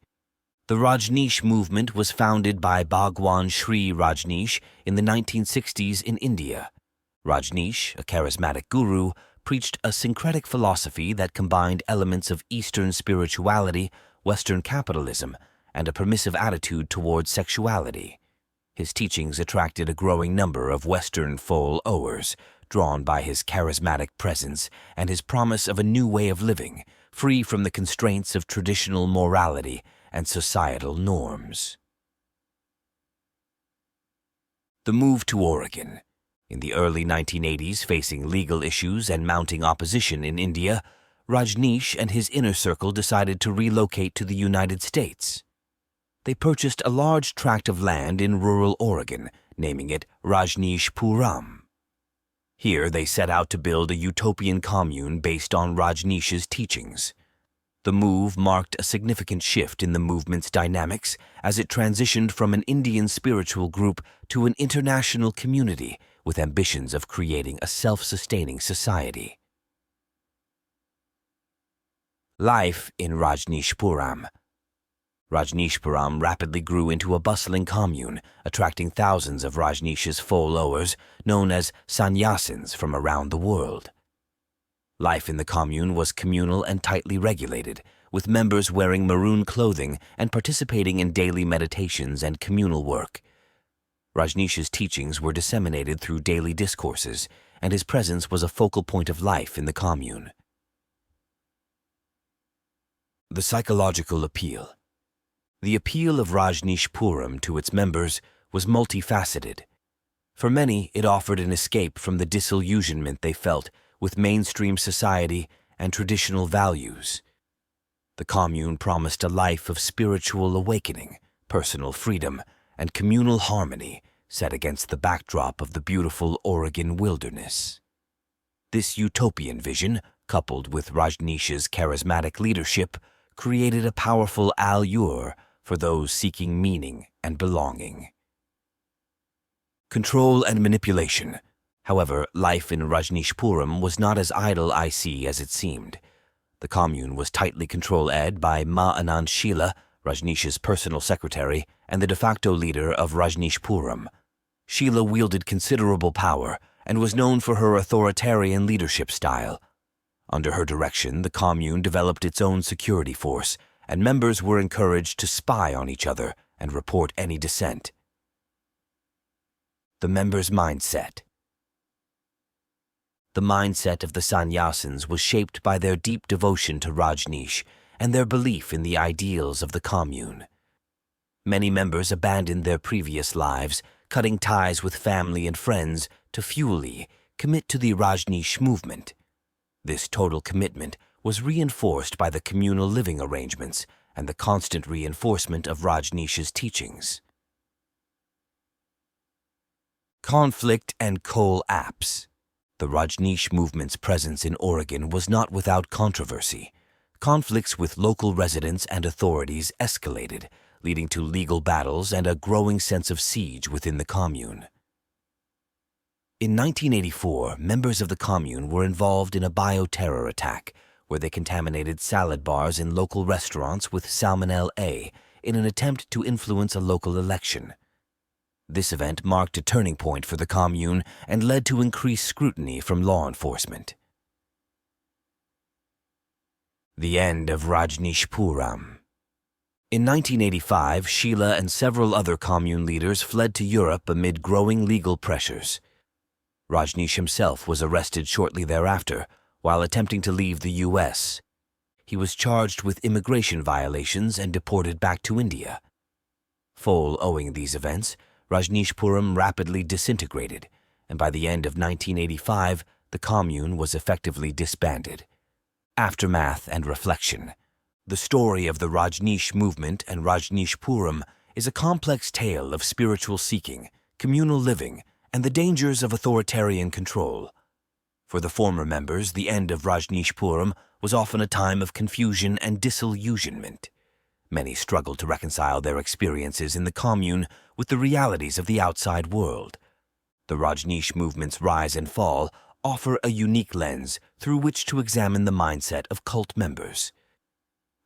[SPEAKER 1] The Rajneesh movement was founded by Bhagwan Sri Rajneesh in the 1960s in India. Rajneesh, a charismatic guru, preached a syncretic philosophy that combined elements of Eastern spirituality, Western capitalism, and a permissive attitude towards sexuality. His teachings attracted a growing number of Western followers, drawn by his charismatic presence and his promise of a new way of living, free from the constraints of traditional morality and societal norms. The move to Oregon. In the early 1980s, facing legal issues and mounting opposition in India, Rajneesh and his inner circle decided to relocate to the United States. They purchased a large tract of land in rural Oregon, naming it Rajnishpuram. Here they set out to build a utopian commune based on Rajneesh's teachings. The move marked a significant shift in the movement's dynamics as it transitioned from an Indian spiritual group to an international community with ambitions of creating a self-sustaining society. Life in Rajnishpuram. Rajnishpuram rapidly grew into a bustling commune, attracting thousands of Rajneesh's followers, known as sannyasins, from around the world. Life in the commune was communal and tightly regulated, with members wearing maroon clothing and participating in daily meditations and communal work. Rajneesh's teachings were disseminated through daily discourses, and his presence was a focal point of life in the commune. The psychological appeal. The appeal of Rajnishpuram to its members was multifaceted. For many, it offered an escape from the disillusionment they felt with mainstream society and traditional values. The commune promised a life of spiritual awakening, personal freedom, and communal harmony set against the backdrop of the beautiful Oregon wilderness. This utopian vision, coupled with Rajneesh's charismatic leadership, created a powerful allure for those seeking meaning and belonging. Control and manipulation. However, life in Rajnishpuram was not as idle-I-see as it seemed. The commune was tightly controlled by Ma Anand Sheela, Rajneesh's personal secretary, and the de facto leader of Rajnishpuram. Sheela wielded considerable power and was known for her authoritarian leadership style. Under her direction, the commune developed its own security force, and members were encouraged to spy on each other and report any dissent. The members' mindset. The mindset of the sannyasins was shaped by their deep devotion to Rajneesh and their belief in the ideals of the commune. Many members abandoned their previous lives, cutting ties with family and friends to fully commit to the Rajneesh movement. This total commitment was reinforced by the communal living arrangements and the constant reinforcement of Rajneesh's teachings. Conflict and collapse. The Rajneesh movement's presence in Oregon was not without controversy. Conflicts with local residents and authorities escalated, leading to legal battles and a growing sense of siege within the commune. In 1984, members of the commune were involved in a bioterror attack where they contaminated salad bars in local restaurants with Salmonella A in an attempt to influence a local election. This event marked a turning point for the commune and led to increased scrutiny from law enforcement. The end of Rajnishpuram. In 1985, Sheila and several other commune leaders fled to Europe amid growing legal pressures. Rajneesh himself was arrested shortly thereafter while attempting to leave the U.S. He was charged with immigration violations and deported back to India. Owing these events, Rajnishpuram rapidly disintegrated, and by the end of 1985, the commune was effectively disbanded. Aftermath and reflection. The story of the Rajneesh movement and Rajnishpuram is a complex tale of spiritual seeking, communal living, and the dangers of authoritarian control. For the former members, the end of Rajnishpuram was often a time of confusion and disillusionment. Many struggled to reconcile their experiences in the commune with the realities of the outside world. The Rajneesh movement's rise and fall offer a unique lens through which to examine the mindset of cult members.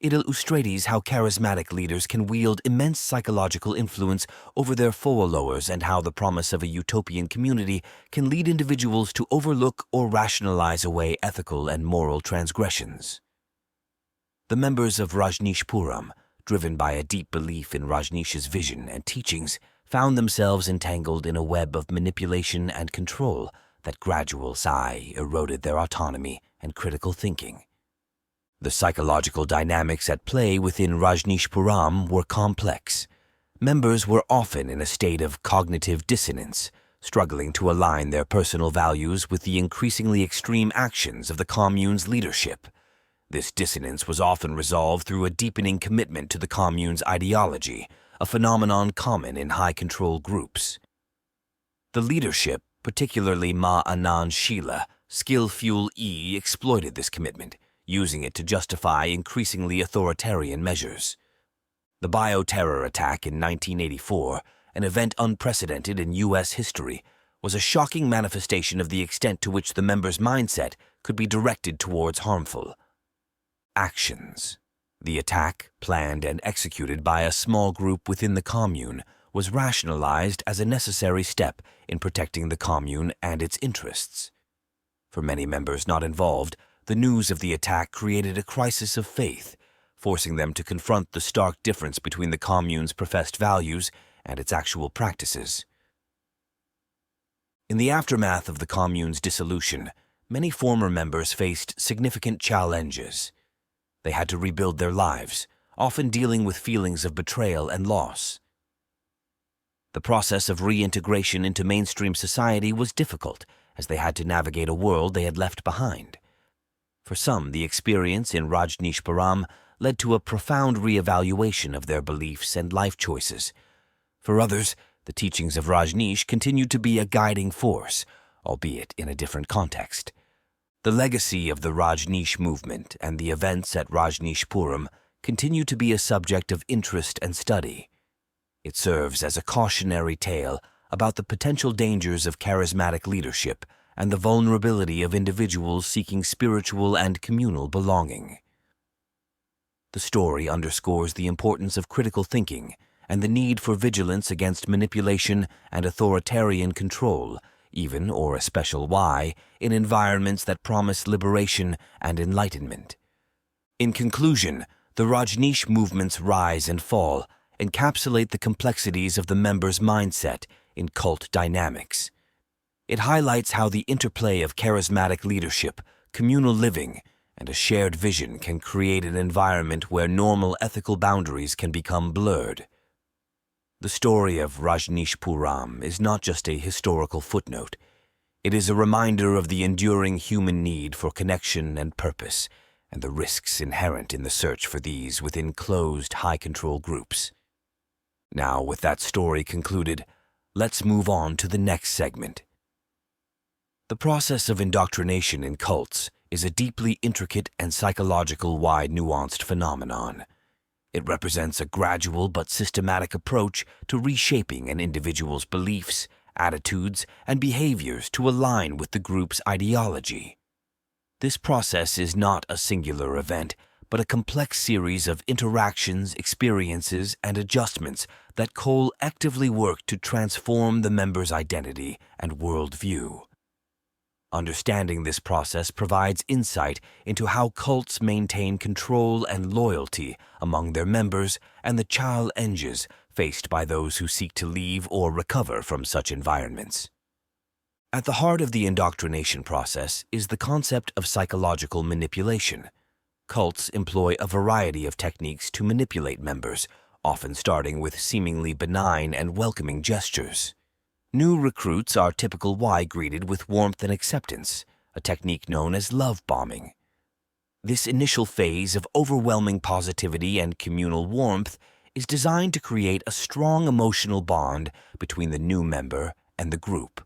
[SPEAKER 1] It illustrates how charismatic leaders can wield immense psychological influence over their followers and how the promise of a utopian community can lead individuals to overlook or rationalize away ethical and moral transgressions. The members of Rajnishpuram, driven by a deep belief in Rajneesh's vision and teachings, found themselves entangled in a web of manipulation and control that gradually eroded their autonomy and critical thinking. The psychological dynamics at play within Rajnishpuram were complex. Members were often in a state of cognitive dissonance, struggling to align their personal values with the increasingly extreme actions of the commune's leadership. This dissonance was often resolved through a deepening commitment to the commune's ideology, a phenomenon common in high-control groups. The leadership, particularly Ma Anand Sheila, Skill E, exploited this commitment, using it to justify increasingly authoritarian measures. The bioterror attack in 1984, an event unprecedented in U.S. history, was a shocking manifestation of the extent to which the members' mindset could be directed towards harmful actions. The attack, planned and executed by a small group within the commune, was rationalized as a necessary step in protecting the commune and its interests. For many members not involved, the news of the attack created a crisis of faith, forcing them to confront the stark difference between the commune's professed values and its actual practices. In the aftermath of the commune's dissolution, many former members faced significant challenges. They had to rebuild their lives, often dealing with feelings of betrayal and loss. The process of reintegration into mainstream society was difficult, as they had to navigate a world they had left behind. For some, the experience in Rajnishpuram led to a profound reevaluation of their beliefs and life choices. For others, the teachings of Rajneesh continued to be a guiding force, albeit in a different context. The legacy of the Rajneesh movement and the events at Rajnishpuram continue to be a subject of interest and study. It serves as a cautionary tale about the potential dangers of charismatic leadership and the vulnerability of individuals seeking spiritual and communal belonging. The story underscores the importance of critical thinking and the need for vigilance against manipulation and authoritarian control, even, or especially, in environments that promise liberation and enlightenment. In conclusion, the Rajneesh movement's rise and fall encapsulate the complexities of the members' mindset in cult dynamics. It highlights how the interplay of charismatic leadership, communal living, and a shared vision can create an environment where normal ethical boundaries can become blurred. The story of Rajnishpuram is not just a historical footnote. It is a reminder of the enduring human need for connection and purpose, and the risks inherent in the search for these within closed, high-control groups. Now, with that story concluded, let's move on to the next segment. The process of indoctrination in cults is a deeply intricate and psychological-wide nuanced phenomenon. It represents a gradual but systematic approach to reshaping an individual's beliefs, attitudes, and behaviors to align with the group's ideology. This process is not a singular event, but a complex series of interactions, experiences, and adjustments that collectively work to transform the member's identity and worldview. Understanding this process provides insight into how cults maintain control and loyalty among their members and the challenges faced by those who seek to leave or recover from such environments. At the heart of the indoctrination process is the concept of psychological manipulation. Cults employ a variety of techniques to manipulate members, often starting with seemingly benign and welcoming gestures. New recruits are typically greeted with warmth and acceptance, a technique known as love bombing. This initial phase of overwhelming positivity and communal warmth is designed to create a strong emotional bond between the new member and the group.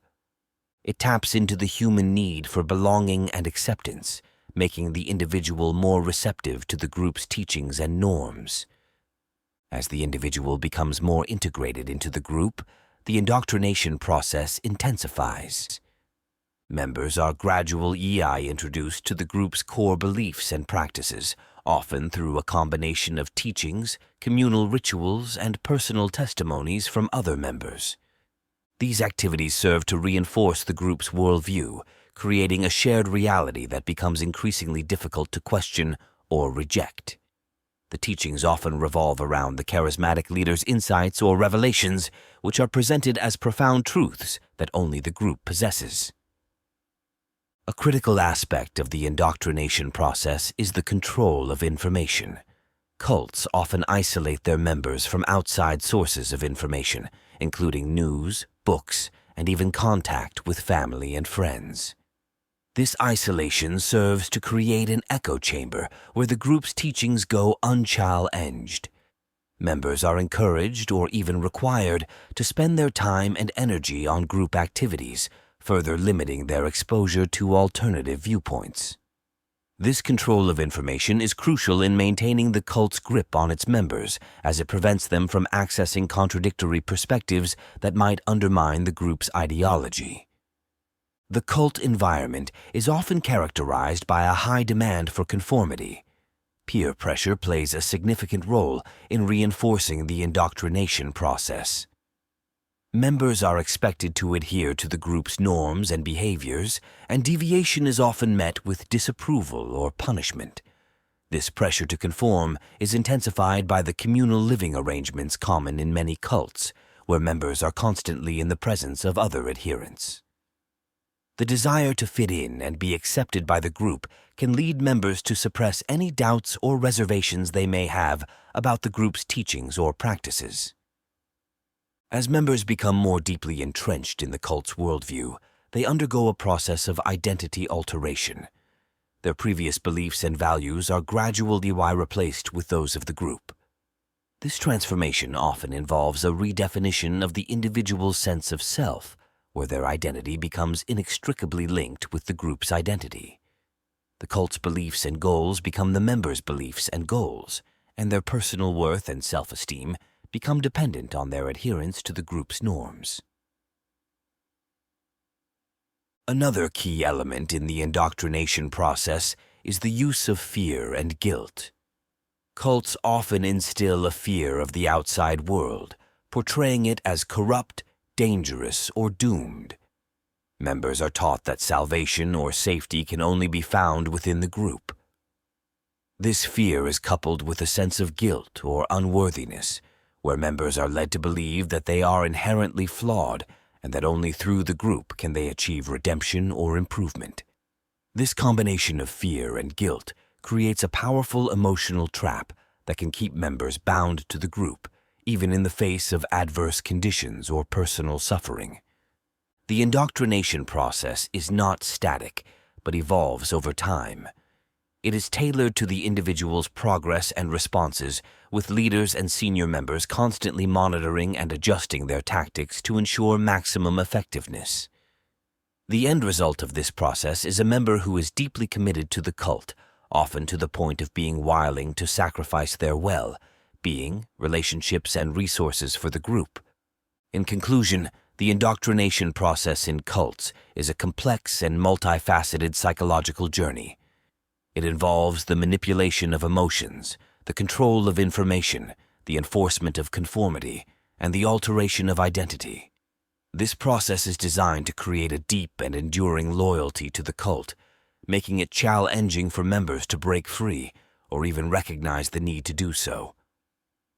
[SPEAKER 1] It taps into the human need for belonging and acceptance, making the individual more receptive to the group's teachings and norms. As the individual becomes more integrated into the group, the indoctrination process intensifies. Members are gradually introduced to the group's core beliefs and practices, often through a combination of teachings, communal rituals, and personal testimonies from other members. These activities serve to reinforce the group's worldview, creating a shared reality that becomes increasingly difficult to question or reject. The teachings often revolve around the charismatic leader's insights or revelations, which are presented as profound truths that only the group possesses. A critical aspect of the indoctrination process is the control of information. Cults often isolate their members from outside sources of information, including news, books, and even contact with family and friends. This isolation serves to create an echo chamber where the group's teachings go unchallenged. Members are encouraged or even required to spend their time and energy on group activities, further limiting their exposure to alternative viewpoints. This control of information is crucial in maintaining the cult's grip on its members, as it prevents them from accessing contradictory perspectives that might undermine the group's ideology. The cult environment is often characterized by a high demand for conformity. Peer pressure plays a significant role in reinforcing the indoctrination process. Members are expected to adhere to the group's norms and behaviors, and deviation is often met with disapproval or punishment. This pressure to conform is intensified by the communal living arrangements common in many cults, where members are constantly in the presence of other adherents. The desire to fit in and be accepted by the group can lead members to suppress any doubts or reservations they may have about the group's teachings or practices. As members become more deeply entrenched in the cult's worldview, they undergo a process of identity alteration. Their previous beliefs and values are gradually replaced with those of the group. This transformation often involves a redefinition of the individual's sense of self, where their identity becomes inextricably linked with the group's identity. The cult's beliefs and goals become the members' beliefs and goals, and their personal worth and self-esteem become dependent on their adherence to the group's norms. Another key element in the indoctrination process is the use of fear and guilt. Cults often instill a fear of the outside world, portraying it as corrupt, dangerous, or doomed. Members are taught that salvation or safety can only be found within the group. This fear is coupled with a sense of guilt or unworthiness, where members are led to believe that they are inherently flawed and that only through the group can they achieve redemption or improvement. This combination of fear and guilt creates a powerful emotional trap that can keep members bound to the group, even in the face of adverse conditions or personal suffering. The indoctrination process is not static, but evolves over time. It is tailored to the individual's progress and responses, with leaders and senior members constantly monitoring and adjusting their tactics to ensure maximum effectiveness. The end result of this process is a member who is deeply committed to the cult, often to the point of being willing to sacrifice their well-being, relationships, and resources for the group. In conclusion, the indoctrination process in cults is a complex and multifaceted psychological journey. It involves the manipulation of emotions, the control of information, the enforcement of conformity, and the alteration of identity. This process is designed to create a deep and enduring loyalty to the cult, making it challenging for members to break free or even recognize the need to do so.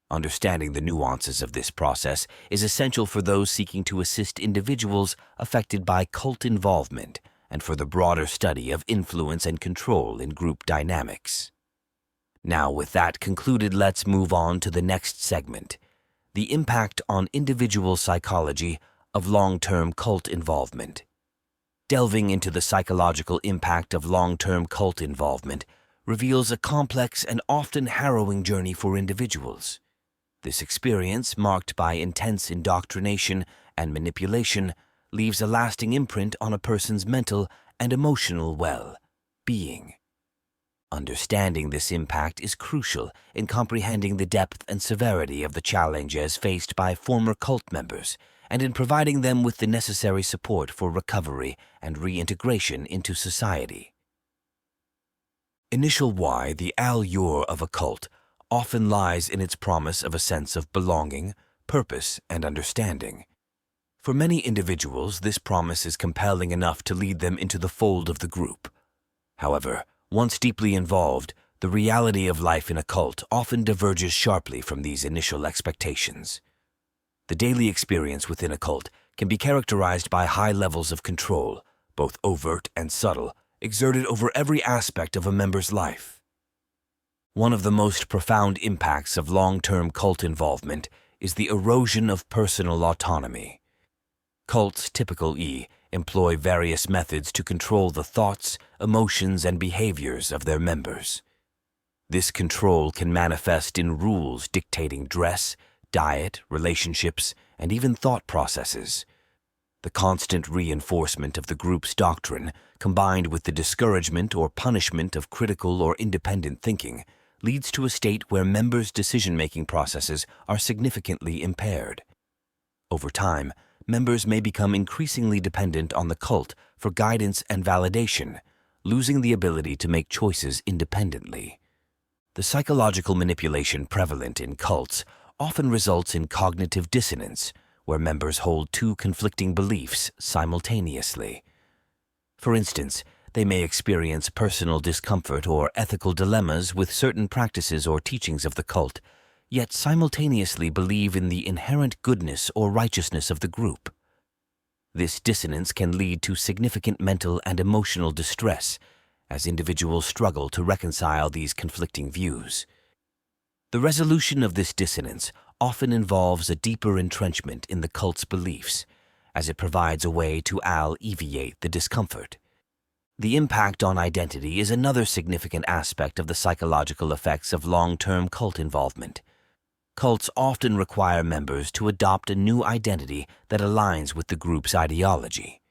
[SPEAKER 1] Understanding the nuances of this process is essential for those seeking to assist individuals affected by cult involvement and for the broader study of influence and control in group dynamics. Now, with that concluded, let's move on to the next segment, the impact on individual psychology of long-term cult involvement. Delving into the psychological impact of long-term cult involvement reveals a complex and often harrowing journey for individuals. This experience, marked by intense indoctrination and manipulation, leaves a lasting imprint on a person's mental and emotional well-being. Understanding this impact is crucial in comprehending the depth and severity of the challenges faced by former cult members and in providing them with the necessary support for recovery and reintegration into society. Initial why, the allure of a cult often lies in its promise of a sense of belonging, purpose, and understanding. For many individuals, this promise is compelling enough to lead them into the fold of the group. However, once deeply involved, the reality of life in a cult often diverges sharply from these initial expectations. The daily experience within a cult can be characterized by high levels of control, both overt and subtle, exerted over every aspect of a member's life. One of the most profound impacts of long-term cult involvement is the erosion of personal autonomy. Cults typically employ various methods to control the thoughts, emotions, and behaviors of their members. This control can manifest in rules dictating dress, diet, relationships, and even thought processes. The constant reinforcement of the group's doctrine, combined with the discouragement or punishment of critical or independent thinking, leads to a state where members' decision-making processes are significantly impaired. Over time, members may become increasingly dependent on the cult for guidance and validation, losing the ability to make choices independently. The psychological manipulation prevalent in cults often results in cognitive dissonance, where members hold two conflicting beliefs simultaneously. For instance, they may experience personal discomfort or ethical dilemmas with certain practices or teachings of the cult, yet simultaneously believe in the inherent goodness or righteousness of the group. This dissonance can lead to significant mental and emotional distress, as individuals struggle to reconcile these conflicting views. The resolution of this dissonance often involves a deeper entrenchment in the cult's beliefs, as it provides a way to alleviate the discomfort. The impact on identity is another significant aspect of the psychological effects of long-term cult involvement. Cults often require members to adopt a new identity that aligns with the group's ideology.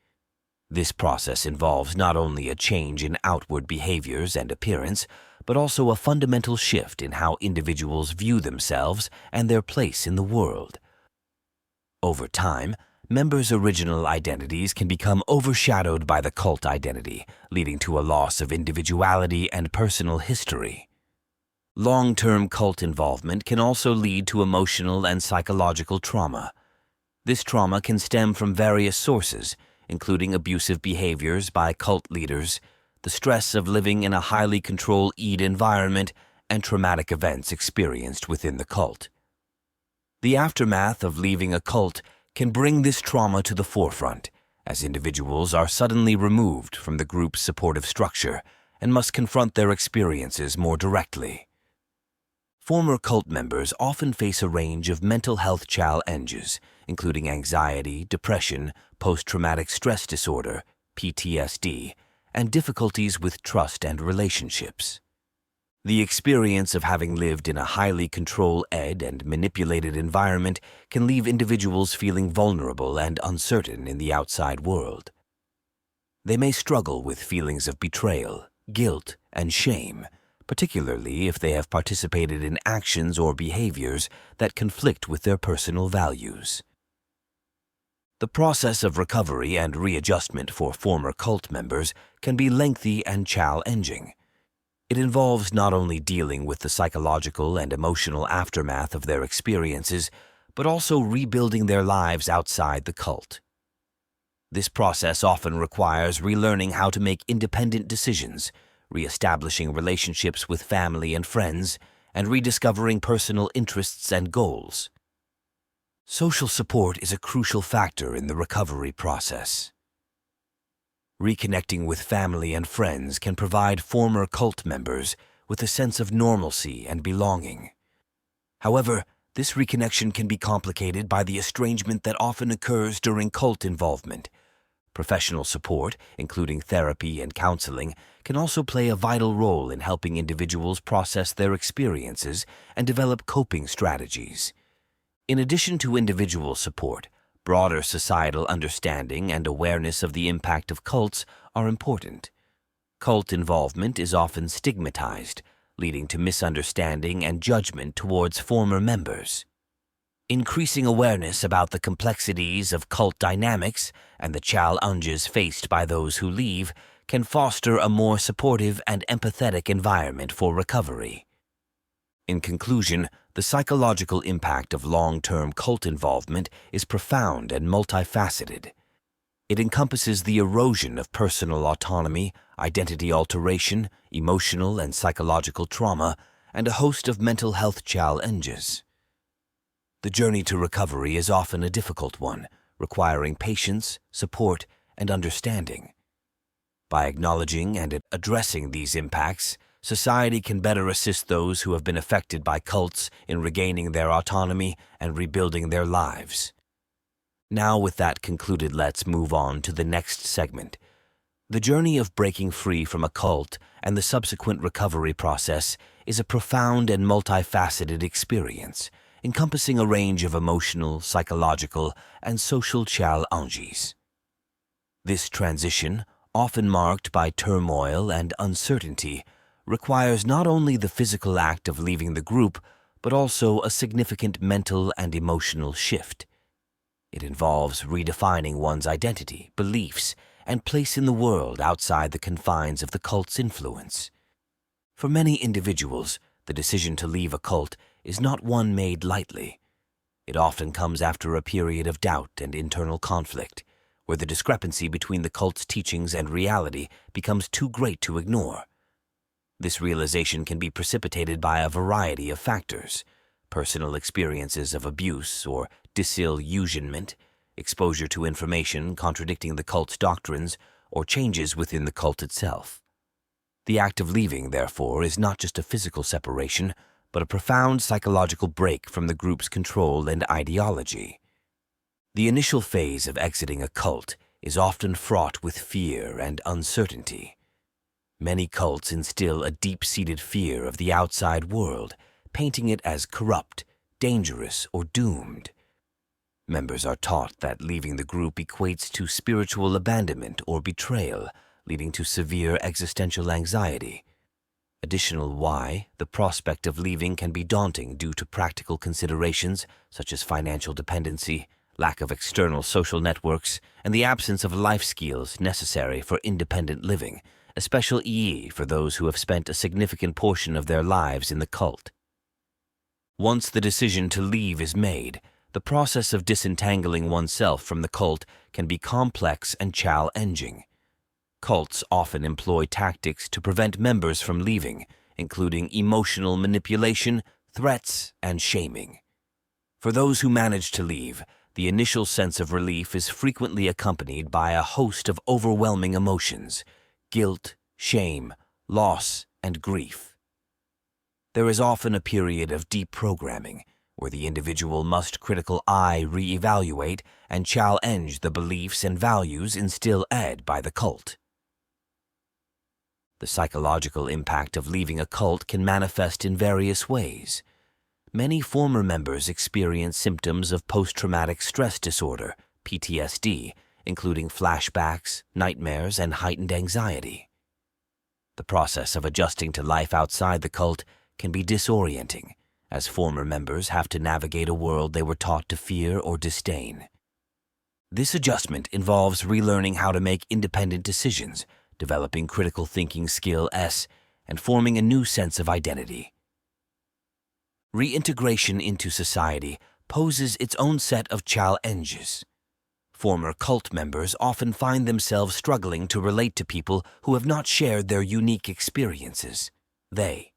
[SPEAKER 1] This process involves not only a change in outward behaviors and appearance, but also a fundamental shift in how individuals view themselves and their place in the world. Over time, members' original identities can become overshadowed by the cult identity, leading to a loss of individuality and personal history. Long-term cult involvement can also lead to emotional and psychological trauma. This trauma can stem from various sources, including abusive behaviors by cult leaders, the stress of living in a highly controlled environment, and traumatic events experienced within the cult. The aftermath of leaving a cult can bring this trauma to the forefront, as individuals are suddenly removed from the group's supportive structure and must confront their experiences more directly. Former cult members often face a range of mental health challenges, including anxiety, depression, post-traumatic stress disorder, PTSD, and difficulties with trust and relationships. The experience of having lived in a highly controlled and manipulated environment can leave individuals feeling vulnerable and uncertain in the outside world. They may struggle with feelings of betrayal, guilt, and shame, particularly if they have participated in actions or behaviors that conflict with their personal values. The process of recovery and readjustment for former cult members can be lengthy and challenging. It involves not only dealing with the psychological and emotional aftermath of their experiences, but also rebuilding their lives outside the cult. This process often requires relearning how to make independent decisions, reestablishing relationships with family and friends, and rediscovering personal interests and goals. Social support is a crucial factor in the recovery process. Reconnecting with family and friends can provide former cult members with a sense of normalcy and belonging. However, this reconnection can be complicated by the estrangement that often occurs during cult involvement. Professional support, including therapy and counseling, can also play a vital role in helping individuals process their experiences and develop coping strategies. In addition to individual support, broader societal understanding and awareness of the impact of cults are important. Cult involvement is often stigmatized, leading to misunderstanding and judgment towards former members. Increasing awareness about the complexities of cult dynamics and the challenges faced by those who leave can foster a more supportive and empathetic environment for recovery. In conclusion, the psychological impact of long-term cult involvement is profound and multifaceted. It encompasses the erosion of personal autonomy, identity alteration, emotional and psychological trauma, and a host of mental health challenges. The journey to recovery is often a difficult one, requiring patience, support, and understanding. By acknowledging and addressing these impacts, society can better assist those who have been affected by cults in regaining their autonomy and rebuilding their lives. Now, with that concluded, let's move on to the next segment. The journey of breaking free from a cult and the subsequent recovery process is a profound and multifaceted experience, encompassing a range of emotional, psychological, and social challenges. This transition, often marked by turmoil and uncertainty, requires not only the physical act of leaving the group, but also a significant mental and emotional shift. It involves redefining one's identity, beliefs, and place in the world outside the confines of the cult's influence. For many individuals, the decision to leave a cult is not one made lightly. It often comes after a period of doubt and internal conflict, where the discrepancy between the cult's teachings and reality becomes too great to ignore. This realization can be precipitated by a variety of factors: personal experiences of abuse or disillusionment, exposure to information contradicting the cult's doctrines, or changes within the cult itself. The act of leaving, therefore, is not just a physical separation, but a profound psychological break from the group's control and ideology. The initial phase of exiting a cult is often fraught with fear and uncertainty. Many cults instill a deep-seated fear of the outside world, painting it as corrupt, dangerous, or doomed. Members are taught that leaving the group equates to spiritual abandonment or betrayal, leading to severe existential anxiety. Additionally, the prospect of leaving can be daunting due to practical considerations such as financial dependency, lack of external social networks, and the absence of life skills necessary for independent living, especially for those who have spent a significant portion of their lives in the cult. Once the decision to leave is made, the process of disentangling oneself from the cult can be complex and challenging. Cults often employ tactics to prevent members from leaving, including emotional manipulation, threats, and shaming. For those who manage to leave, the initial sense of relief is frequently accompanied by a host of overwhelming emotions: guilt, shame, loss, and grief. There is often a period of deprogramming, where the individual must critical eye reevaluate and challenge the beliefs and values instilled by the cult. The psychological impact of leaving a cult can manifest in various ways. Many former members experience symptoms of post-traumatic stress disorder, PTSD, including flashbacks, nightmares, and heightened anxiety. The process of adjusting to life outside the cult can be disorienting, as former members have to navigate a world they were taught to fear or disdain. This adjustment involves relearning how to make independent decisions, developing critical thinking skills, and forming a new sense of identity. Reintegration into society poses its own set of challenges. Former cult members often find themselves struggling to relate to people who have not shared their unique experiences. They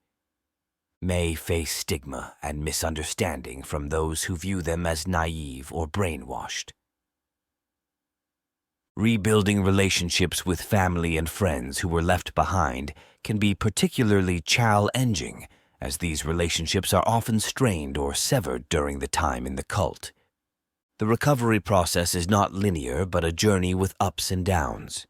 [SPEAKER 1] may face stigma and misunderstanding from those who view them as naive or brainwashed. Rebuilding relationships with family and friends who were left behind can be particularly challenging, as these relationships are often strained or severed during the time in the cult. The recovery process is not linear, but a journey with ups and downs.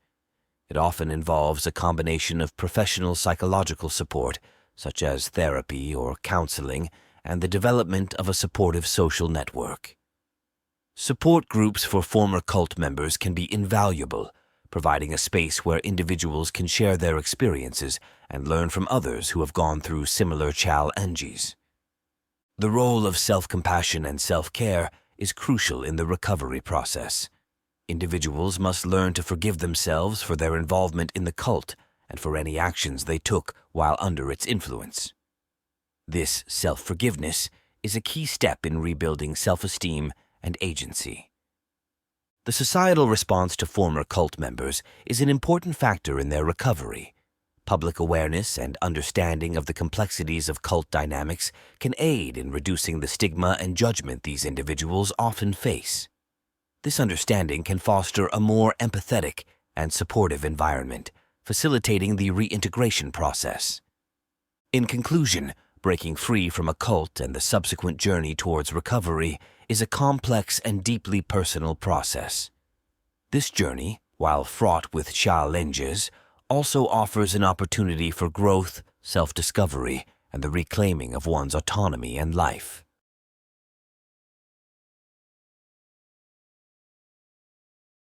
[SPEAKER 1] It often involves a combination of professional psychological support, such as therapy or counseling, and the development of a supportive social network. Support groups for former cult members can be invaluable, providing a space where individuals can share their experiences and learn from others who have gone through similar challenges. The role of self-compassion and self-care is crucial in the recovery process. Individuals must learn to forgive themselves for their involvement in the cult and for any actions they took while under its influence. This self-forgiveness is a key step in rebuilding self-esteem and agency. The societal response to former cult members is an important factor in their recovery. Public awareness and understanding of the complexities of cult dynamics can aid in reducing the stigma and judgment these individuals often face. This understanding can foster a more empathetic and supportive environment, facilitating the reintegration process. In conclusion, breaking free from a cult and the subsequent journey towards recovery is a complex and deeply personal process. This journey, while fraught with challenges, also offers an opportunity for growth, self-discovery, and the reclaiming of one's autonomy and life.